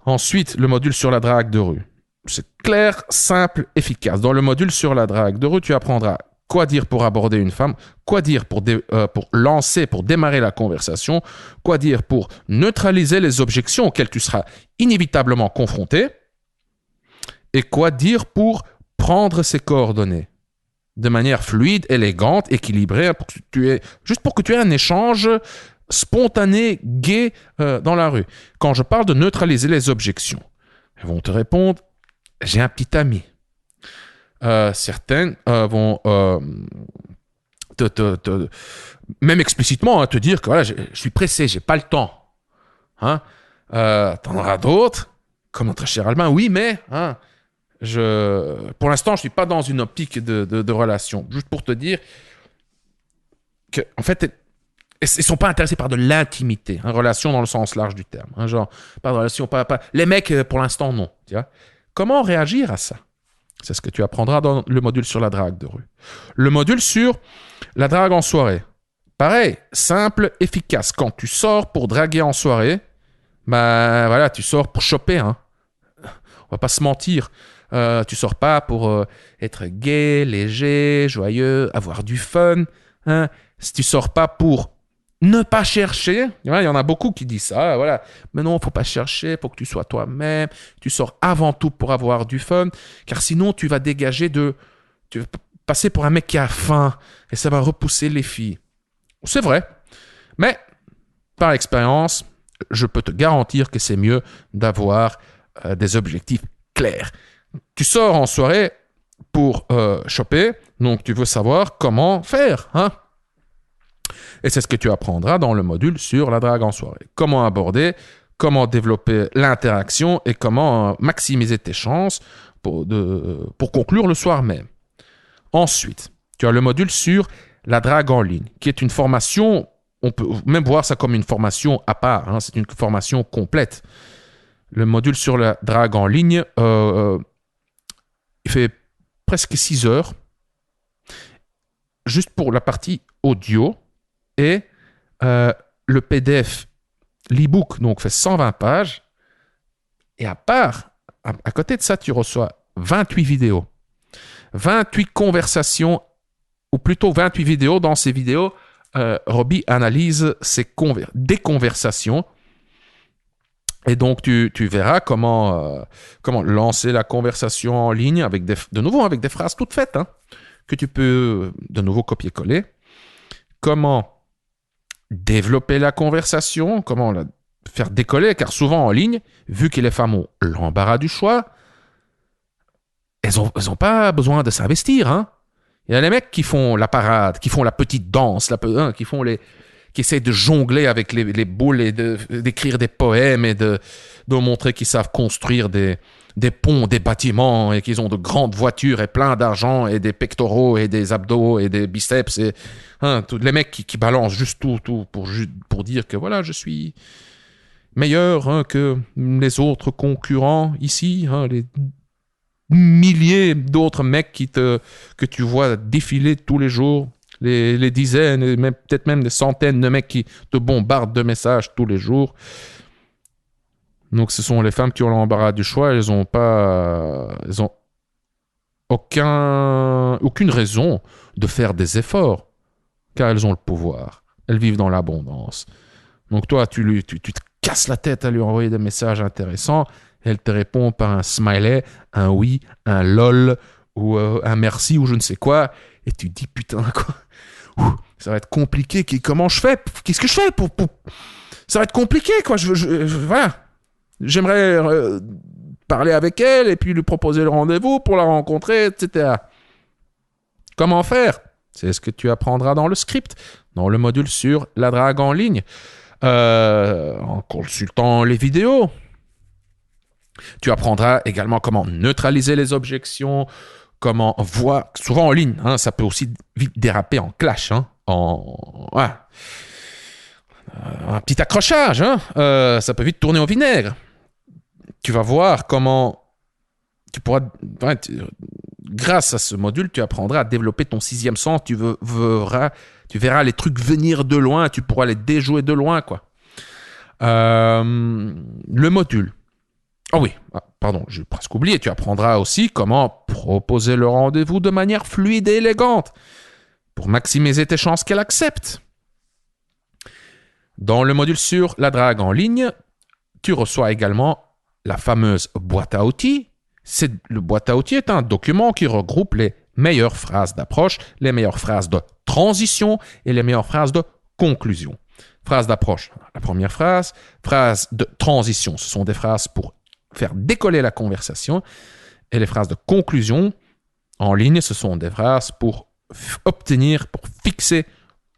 Ensuite, le module sur la drague de rue. C'est clair, simple, efficace. Dans le module sur la drague de rue, tu apprendras quoi dire pour aborder une femme, quoi dire pour démarrer la conversation, quoi dire pour neutraliser les objections auxquelles tu seras inévitablement confronté, et quoi dire pour prendre ses coordonnées de manière fluide, élégante, équilibrée, juste pour que tu aies un échange spontané, gai dans la rue. Quand je parle de neutraliser les objections, ils vont te répondre: j'ai un petit ami. Certaines vont même explicitement te dire que voilà, je suis pressé, j'ai pas le temps. T'en auras d'autres, comme notre cher Albin, oui, mais Pour l'instant, je ne suis pas dans une optique de relation. Juste pour te dire que, en fait, ils ne sont pas intéressés par de l'intimité. Relation dans le sens large du terme. Genre, pas de relation, pas... Les mecs, pour l'instant, non. Tu vois. Comment réagir à ça? C'est ce que tu apprendras dans le module sur la drague de rue. Le module sur la drague en soirée. Pareil, simple, efficace. Quand tu sors pour draguer en soirée, bah voilà, tu sors pour choper. On va pas se mentir. Tu sors pas pour être gai, léger, joyeux, avoir du fun. Si tu sors pas pour ne pas chercher, il y en a beaucoup qui disent ça, voilà. Mais non, faut pas chercher, faut que tu sois toi-même. Tu sors avant tout pour avoir du fun, car sinon tu vas dégager tu vas passer pour un mec qui a faim et ça va repousser les filles. C'est vrai, mais par expérience, je peux te garantir que c'est mieux d'avoir des objectifs clairs. Tu sors en soirée pour choper, donc tu veux savoir comment faire, Et c'est ce que tu apprendras dans le module sur la drague en soirée. Comment aborder, comment développer l'interaction et comment maximiser tes chances pour conclure le soir même. Ensuite, tu as le module sur la drague en ligne, qui est une formation, on peut même voir ça comme une formation à part, c'est une formation complète. Le module sur la drague en ligne, il fait presque 6 heures, juste pour la partie audio, et le PDF, l'e-book, donc fait 120 pages, et à côté de ça, tu reçois 28 vidéos, 28 conversations, ou plutôt 28 vidéos. Dans ces vidéos, Robbie analyse des conversations. Et donc, tu verras comment lancer la conversation en ligne avec de nouveau avec des phrases toutes faites que tu peux de nouveau copier-coller. Comment développer la conversation, comment la faire décoller, car souvent en ligne, vu que les femmes ont l'embarras du choix, elles ont pas besoin de s'investir. Il y a les mecs qui font la parade, qui font la petite danse, qui essayent de jongler avec les boules et d'écrire des poèmes et de montrer qu'ils savent construire des ponts, des bâtiments et qu'ils ont de grandes voitures et plein d'argent et des pectoraux et des abdos et des biceps. Et, les mecs qui balancent juste tout pour dire que voilà, je suis meilleur que les autres concurrents ici, les milliers d'autres mecs que tu vois défiler tous les jours, les dizaines, et peut-être même des centaines de mecs qui te bombardent de messages tous les jours. Donc ce sont les femmes qui ont l'embarras du choix, elles ont aucune raison de faire des efforts, car elles ont le pouvoir, elles vivent dans l'abondance. Donc toi, tu te casses la tête à lui envoyer des messages intéressants. Elle te répond par un smiley, un oui, un lol, ou un merci, ou je ne sais quoi. Et tu te dis, putain, quoi. Ça va être compliqué. Comment je fais? Qu'est-ce que je fais pour... Ça va être compliqué, quoi. Voilà. J'aimerais parler avec elle et puis lui proposer le rendez-vous pour la rencontrer, etc. Comment faire? C'est ce que tu apprendras dans le script, dans le module sur la drague en ligne, en consultant les vidéos. Tu apprendras également comment neutraliser les objections, comment voir, souvent en ligne, ça peut aussi vite déraper en clash, un petit accrochage, ça peut vite tourner au vinaigre. Tu vas voir comment tu pourras, grâce à ce module, tu apprendras à développer ton sixième sens, tu verras les trucs venir de loin, tu pourras les déjouer de loin, quoi. Le module. Oh oui, pardon, j'ai presque oublié. Tu apprendras aussi comment proposer le rendez-vous de manière fluide et élégante pour maximiser tes chances qu'elle accepte. Dans le module sur la drague en ligne, tu reçois également la fameuse boîte à outils. Le boîte à outils est un document qui regroupe les meilleures phrases d'approche, les meilleures phrases de transition et les meilleures phrases de conclusion. Phrase d'approche, la première phrase. Phrase de transition, ce sont des phrases pour faire décoller la conversation. Et les phrases de conclusion en ligne, ce sont des phrases pour fixer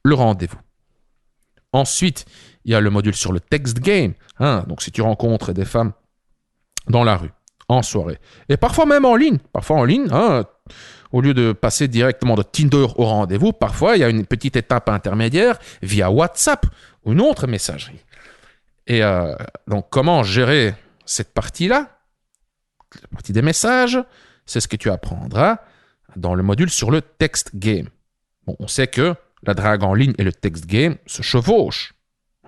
le rendez-vous. Ensuite, il y a le module sur le text game. Donc, si tu rencontres des femmes dans la rue, en soirée. Et parfois même en ligne. Parfois en ligne, hein, au lieu de passer directement de Tinder au rendez-vous, parfois il y a une petite étape intermédiaire via WhatsApp ou une autre messagerie. Et donc, comment gérer cette partie-là? La partie des messages, c'est ce que tu apprendras dans le module sur le text game. Bon, on sait que la drague en ligne et le text game se chevauchent.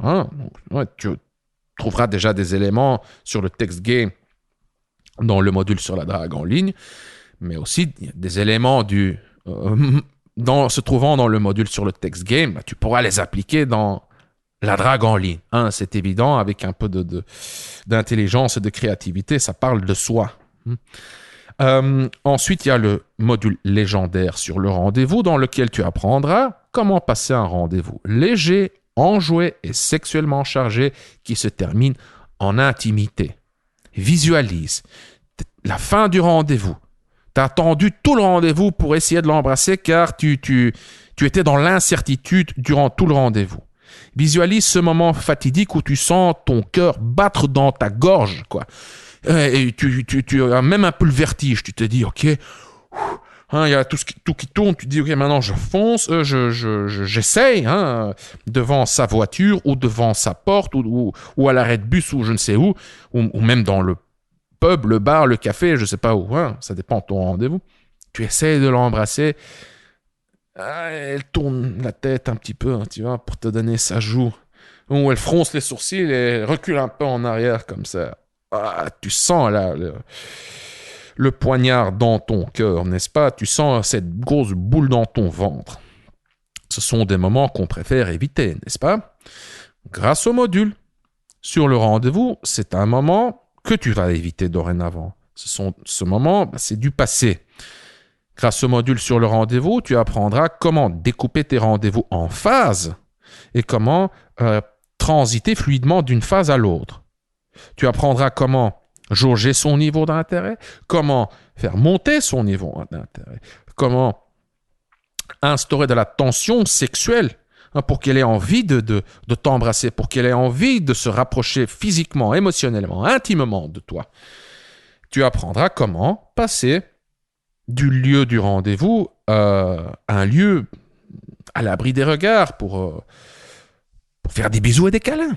Hein? Donc, ouais, tu trouveras déjà des éléments sur le text game dans le module sur la drague en ligne, mais aussi des éléments se trouvant dans le module sur le text game, tu pourras les appliquer dans la drague en ligne. Hein? C'est évident, avec un peu d'intelligence et de créativité, ça parle de soi. Ensuite, il y a le module légendaire sur le rendez-vous dans lequel tu apprendras comment passer un rendez-vous léger, enjoué et sexuellement chargé qui se termine en intimité. Visualise la fin du rendez-vous. Tu as attendu tout le rendez-vous pour essayer de l'embrasser car tu étais dans l'incertitude durant tout le rendez-vous. Visualise ce moment fatidique où tu sens ton cœur battre dans ta gorge, quoi. Et tu as même un peu le vertige. Tu te dis, OK, il y a tout qui tourne. Tu te dis, OK, maintenant je fonce, j'essaye devant sa voiture ou devant sa porte ou à l'arrêt de bus ou je ne sais où, ou même dans le pub, le bar, le café, je ne sais pas où. Ça dépend de ton rendez-vous. Tu essayes de l'embrasser. Elle tourne la tête un petit peu, tu vois, pour te donner sa joue. Ou elle fronce les sourcils et recule un peu en arrière comme ça. Tu sens là le poignard dans ton cœur, n'est-ce pas? Tu sens cette grosse boule dans ton ventre. Ce sont des moments qu'on préfère éviter, n'est-ce pas? Grâce au module sur le rendez-vous, c'est un moment que tu vas éviter dorénavant. Ce moment, c'est du passé. Grâce au module sur le rendez-vous, tu apprendras comment découper tes rendez-vous en phases et comment transiter fluidement d'une phase à l'autre. Tu apprendras comment jauger son niveau d'intérêt, comment faire monter son niveau d'intérêt, comment instaurer de la tension sexuelle pour qu'elle ait envie de t'embrasser, pour qu'elle ait envie de se rapprocher physiquement, émotionnellement, intimement de toi. Tu apprendras comment passer du lieu du rendez-vous à un lieu à l'abri des regards pour faire des bisous et des câlins.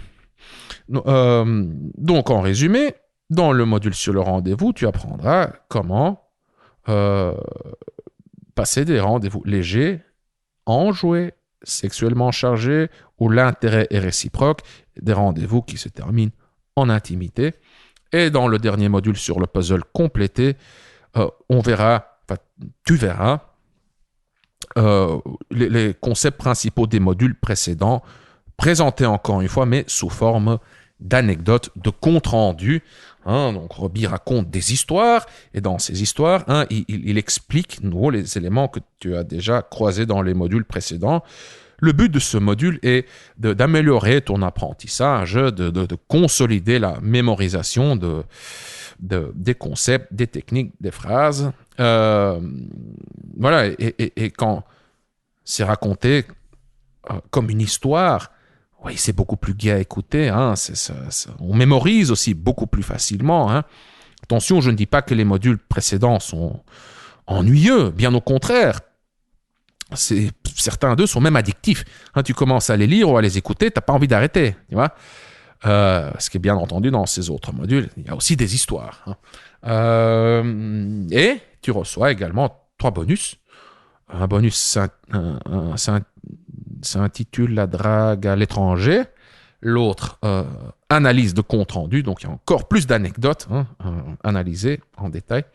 Donc, en résumé, dans le module sur le rendez-vous, tu apprendras comment passer des rendez-vous légers, enjoués, sexuellement chargés, où l'intérêt est réciproque, des rendez-vous qui se terminent en intimité. Et dans le dernier module sur le puzzle complété, tu verras les concepts principaux des modules précédents, présentés encore une fois, mais sous forme d'anecdotes, de comptes rendus. Donc Robbie raconte des histoires, et dans ces histoires, il explique les éléments que tu as déjà croisés dans les modules précédents. Le but de ce module est d'améliorer ton apprentissage, de consolider la mémorisation des concepts, des techniques, des phrases. Voilà, et quand c'est raconté comme une histoire, oui, c'est beaucoup plus gai à écouter. On mémorise aussi beaucoup plus facilement. Attention, je ne dis pas que les modules précédents sont ennuyeux. Bien au contraire. Certains d'eux sont même addictifs. Tu commences à les lire ou à les écouter, tu n'as pas envie d'arrêter. Tu vois, ce qui est bien entendu dans ces autres modules, il y a aussi des histoires. Et tu reçois également 3 bonus. Un bonus s'intitule La drague à l'étranger. L'autre, analyse de compte rendu. Donc, il y a encore plus d'anecdotes analysées en détail.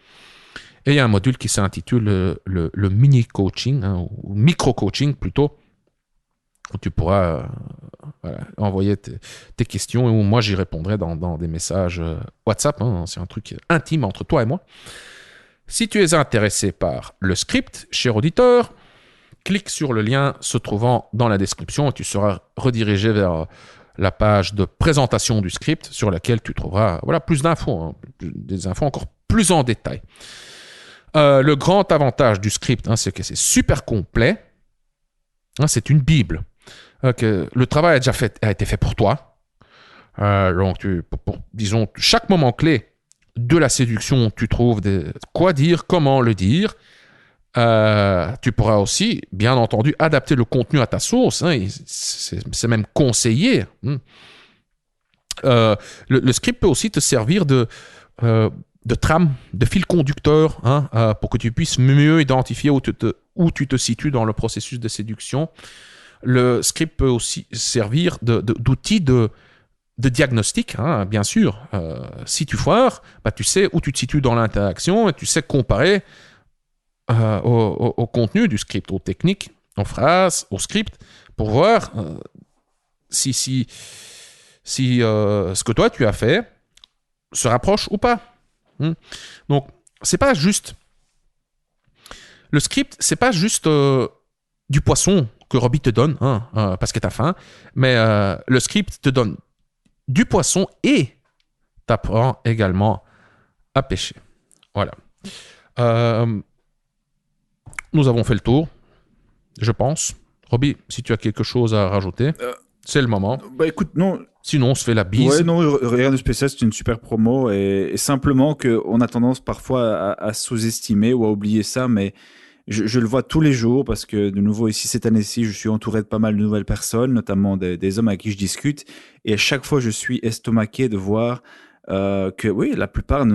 Et il y a un module qui s'intitule le mini-coaching, ou micro-coaching plutôt, où tu pourras envoyer tes questions et où moi j'y répondrai dans des messages WhatsApp. C'est un truc intime entre toi et moi. Si tu es intéressé par le script, cher auditeur, clique sur le lien se trouvant dans la description et tu seras redirigé vers la page de présentation du script sur laquelle tu trouveras plus d'infos, des infos encore plus en détail. Le grand avantage du script, c'est que c'est super complet. C'est une bible. Que le travail a été fait pour toi. Donc, disons, chaque moment clé de la séduction, tu trouves quoi dire, comment le dire. Tu pourras aussi, bien entendu, adapter le contenu à ta sauce. Hein, c'est même conseillé. Le script peut aussi te servir de trame, de fil conducteur, hein, pour que tu puisses mieux identifier où tu te situes dans le processus de séduction. Le script peut aussi servir d'outil de diagnostic, hein, bien sûr. Si tu foires, tu sais où tu te situes dans l'interaction et tu sais comparer au contenu du script, aux techniques, aux phrases, au script, pour voir si ce que toi tu as fait se rapproche ou pas. Donc, c'est pas juste. Le script, c'est pas juste du poisson que Robbie te donne, parce que t'as faim, mais le script te donne du poisson et t'apprend également à pêcher. Voilà. Nous avons fait le tour, je pense. Robbie, si tu as quelque chose à rajouter, c'est le moment. Écoute, non. Sinon, on se fait la bise. Ouais, non, rien de spécial, c'est une super promo. Et simplement qu'on a tendance parfois à sous-estimer ou à oublier ça, mais je le vois tous les jours parce que, de nouveau, ici, cette année-ci, je suis entouré de pas mal de nouvelles personnes, notamment des hommes avec qui je discute. Et à chaque fois, je suis estomaqué de voir que, oui, la plupart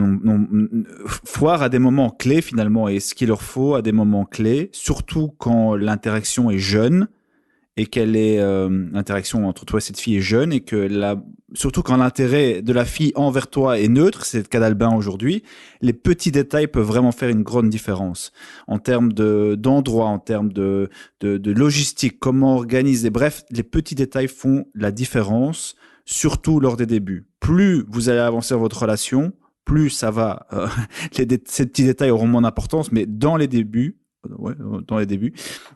foirent à des moments clés, finalement, et ce qu'il leur faut à des moments clés, surtout quand l'interaction est jeune. Et quelle est l'interaction entre toi et cette fille est jeune, et que surtout quand l'intérêt de la fille envers toi est neutre, c'est le cas d'Albin aujourd'hui, les petits détails peuvent vraiment faire une grande différence en termes d'endroit, en termes de logistique, comment organiser. Bref, les petits détails font la différence, surtout lors des débuts. Plus vous allez avancer dans votre relation, plus ça va. Ces petits détails auront moins d'importance, mais dans les débuts,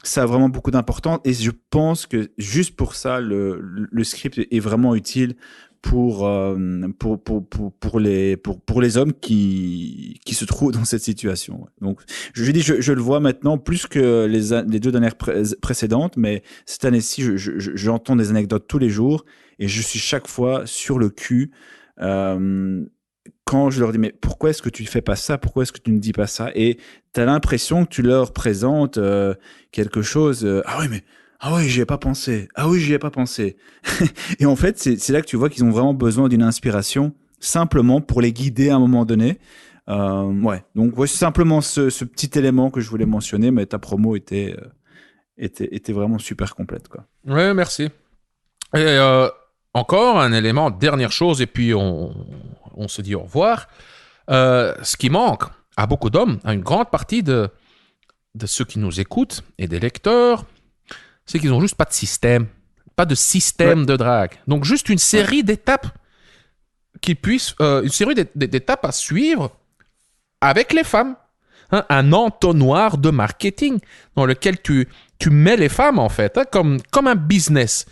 ça a vraiment beaucoup d'importance, et je pense que juste pour ça, le script est vraiment utile pour les hommes qui se trouvent dans cette situation. Donc, je dis, je le vois maintenant plus que les 2 dernières précédentes, mais cette année-ci, j'entends des anecdotes tous les jours, et je suis chaque fois sur le cul. Quand je leur dis, mais pourquoi est-ce que tu ne fais pas ça? Pourquoi est-ce que tu ne dis pas ça? Et tu as l'impression que tu leur présentes quelque chose. Ah oui, j'y ai pas pensé. Ah oui, j'y ai pas pensé. Et en fait, c'est là que tu vois qu'ils ont vraiment besoin d'une inspiration, simplement pour les guider à un moment donné. Donc, c'est simplement ce petit élément que je voulais mentionner, mais ta promo était vraiment super complète, quoi. Ouais, merci. Et encore un élément, dernière chose, et puis on se dit au revoir. Ce qui manque à beaucoup d'hommes, à une grande partie de ceux qui nous écoutent et des lecteurs, c'est qu'ils n'ont juste pas de système. Pas de système de drague. Donc, juste une série d'étapes une série d'étapes à suivre avec les femmes. Hein, un entonnoir de marketing dans lequel tu mets les femmes, en fait, hein, comme un business.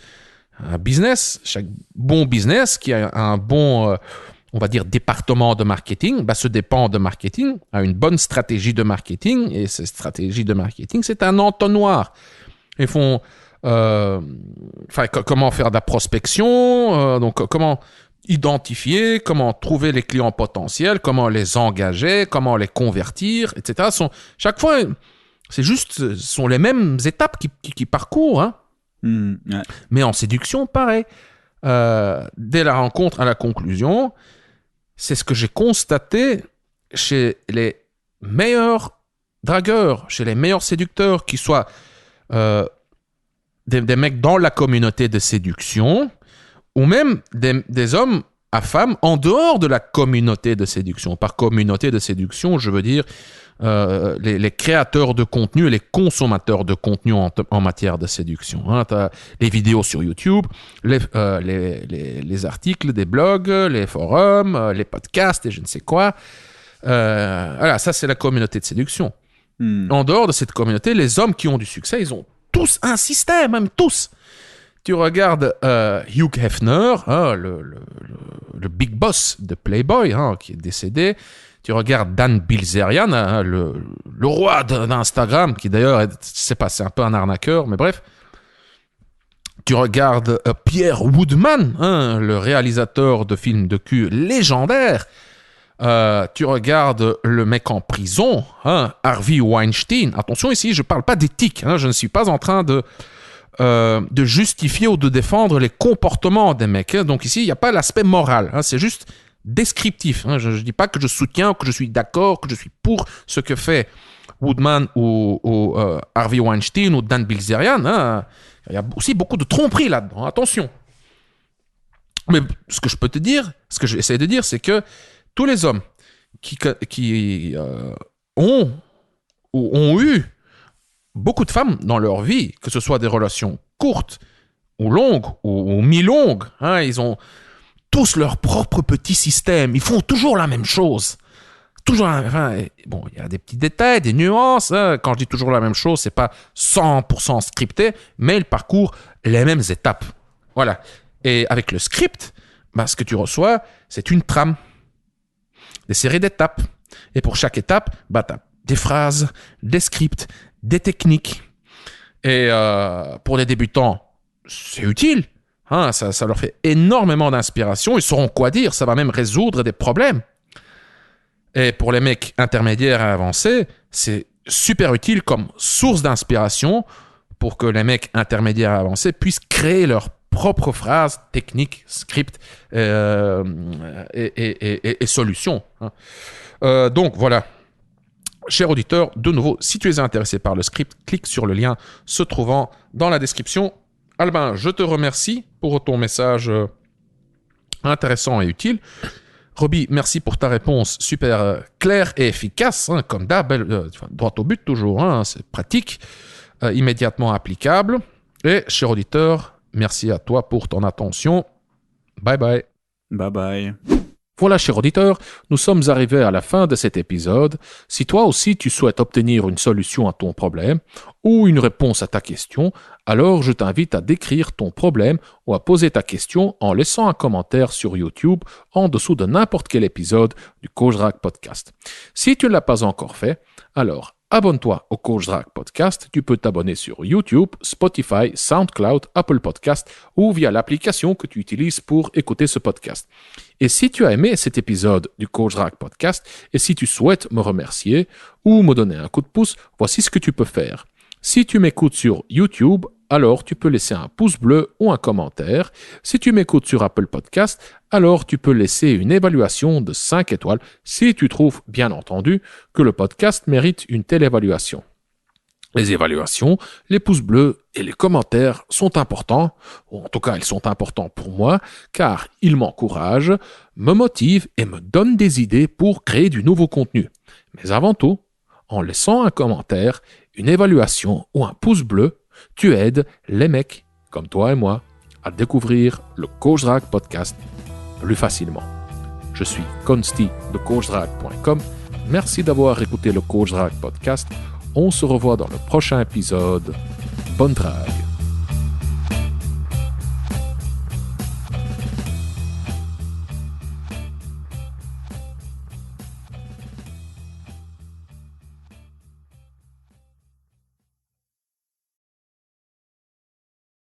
Un business, chaque bon business qui a un bon, on va dire, département de marketing, se dépend de marketing, a une bonne stratégie de marketing, et cette stratégie de marketing, c'est un entonnoir. Ils font, comment faire de la prospection, donc comment identifier, comment trouver les clients potentiels, comment les engager, comment les convertir, etc. Chaque fois, ce sont les mêmes étapes qui parcourent, hein. Ouais. Mais en séduction, pareil. Dès la rencontre à la conclusion, c'est ce que j'ai constaté chez les meilleurs dragueurs, chez les meilleurs séducteurs, qui soient des mecs dans la communauté de séduction, ou même des hommes à femmes en dehors de la communauté de séduction. Par communauté de séduction, je veux dire les créateurs de contenu et les consommateurs de contenu en matière de séduction. Hein. Tu as les vidéos sur YouTube, les articles des blogs, les forums, les podcasts et je ne sais quoi. Voilà, ça c'est la communauté de séduction. En dehors de cette communauté, les hommes qui ont du succès, ils ont tous un système, même tous. Tu regardes Hugh Hefner, hein, le big boss de Playboy, hein, qui est décédé. Tu regardes Dan Bilzerian, hein, le roi d'Instagram, qui d'ailleurs, c'est un peu un arnaqueur, mais bref. Tu regardes Pierre Woodman, hein, le réalisateur de films de cul légendaires. Tu regardes le mec en prison, hein, Harvey Weinstein. Attention ici, je ne parle pas d'éthique. Hein, je ne suis pas en train de justifier ou de défendre les comportements des mecs. Hein. Donc ici, il n'y a pas l'aspect moral. Hein, c'est juste descriptif. Hein. Je ne dis pas que je soutiens, que je suis d'accord, que je suis pour ce que fait Woodman ou Harvey Weinstein ou Dan Bilzerian. Hein. Il y a aussi beaucoup de tromperies là-dedans. Attention. Mais ce que je peux te dire, ce que j'essaie de dire, c'est que tous les hommes qui ont eu beaucoup de femmes dans leur vie, que ce soit des relations courtes ou longues ou mi-longues, hein, ils ont tous leur propre petit système. Ils font toujours la même chose. Toujours, enfin, bon, il y a des petits détails, des nuances. Hein. Quand je dis toujours la même chose, c'est pas 100% scripté, mais ils parcourent les mêmes étapes. Voilà. Et avec le script, ce que tu reçois, c'est une trame, des séries d'étapes. Et pour chaque étape, tu as des phrases, des scripts, des techniques. Et pour les débutants, c'est utile. Hein, ça leur fait énormément d'inspiration. Ils sauront quoi dire. Ça va même résoudre des problèmes. Et pour les mecs intermédiaires et avancés, c'est super utile comme source d'inspiration pour que les mecs intermédiaires et avancés puissent créer leurs propres phrases, techniques, scripts et solutions. Hein. Donc voilà. Cher auditeur, de nouveau, si tu es intéressé par le script, clique sur le lien se trouvant dans la description. Albin, je te remercie pour ton message intéressant et utile. Roby, merci pour ta réponse super claire et efficace, hein, comme d'hab, droit au but toujours, hein, c'est pratique, immédiatement applicable. Et cher auditeur, merci à toi pour ton attention. Bye bye. Bye bye. Voilà, cher auditeur, nous sommes arrivés à la fin de cet épisode. Si toi aussi tu souhaites obtenir une solution à ton problème ou une réponse à ta question, alors je t'invite à décrire ton problème ou à poser ta question en laissant un commentaire sur YouTube en dessous de n'importe quel épisode du Coach Drag Podcast. Si tu ne l'as pas encore fait, alors abonne-toi au Coach Drag Podcast. Tu peux t'abonner sur YouTube, Spotify, SoundCloud, Apple Podcast ou via l'application que tu utilises pour écouter ce podcast. Et si tu as aimé cet épisode du Coach Drag Podcast et si tu souhaites me remercier ou me donner un coup de pouce, voici ce que tu peux faire. Si tu m'écoutes sur YouTube, alors tu peux laisser un pouce bleu ou un commentaire. Si tu m'écoutes sur Apple Podcast, alors tu peux laisser une évaluation de 5 étoiles si tu trouves, bien entendu, que le podcast mérite une telle évaluation. Les évaluations, les pouces bleus et les commentaires sont importants, ou en tout cas ils sont importants pour moi, car ils m'encouragent, me motivent et me donnent des idées pour créer du nouveau contenu. Mais avant tout, en laissant un commentaire, une évaluation ou un pouce bleu, tu aides les mecs comme toi et moi à découvrir le Coach Drag Podcast plus facilement. Je suis Consti de CoachDrag.com. Merci d'avoir écouté le Coach Drag Podcast. On se revoit dans le prochain épisode. Bonne drague!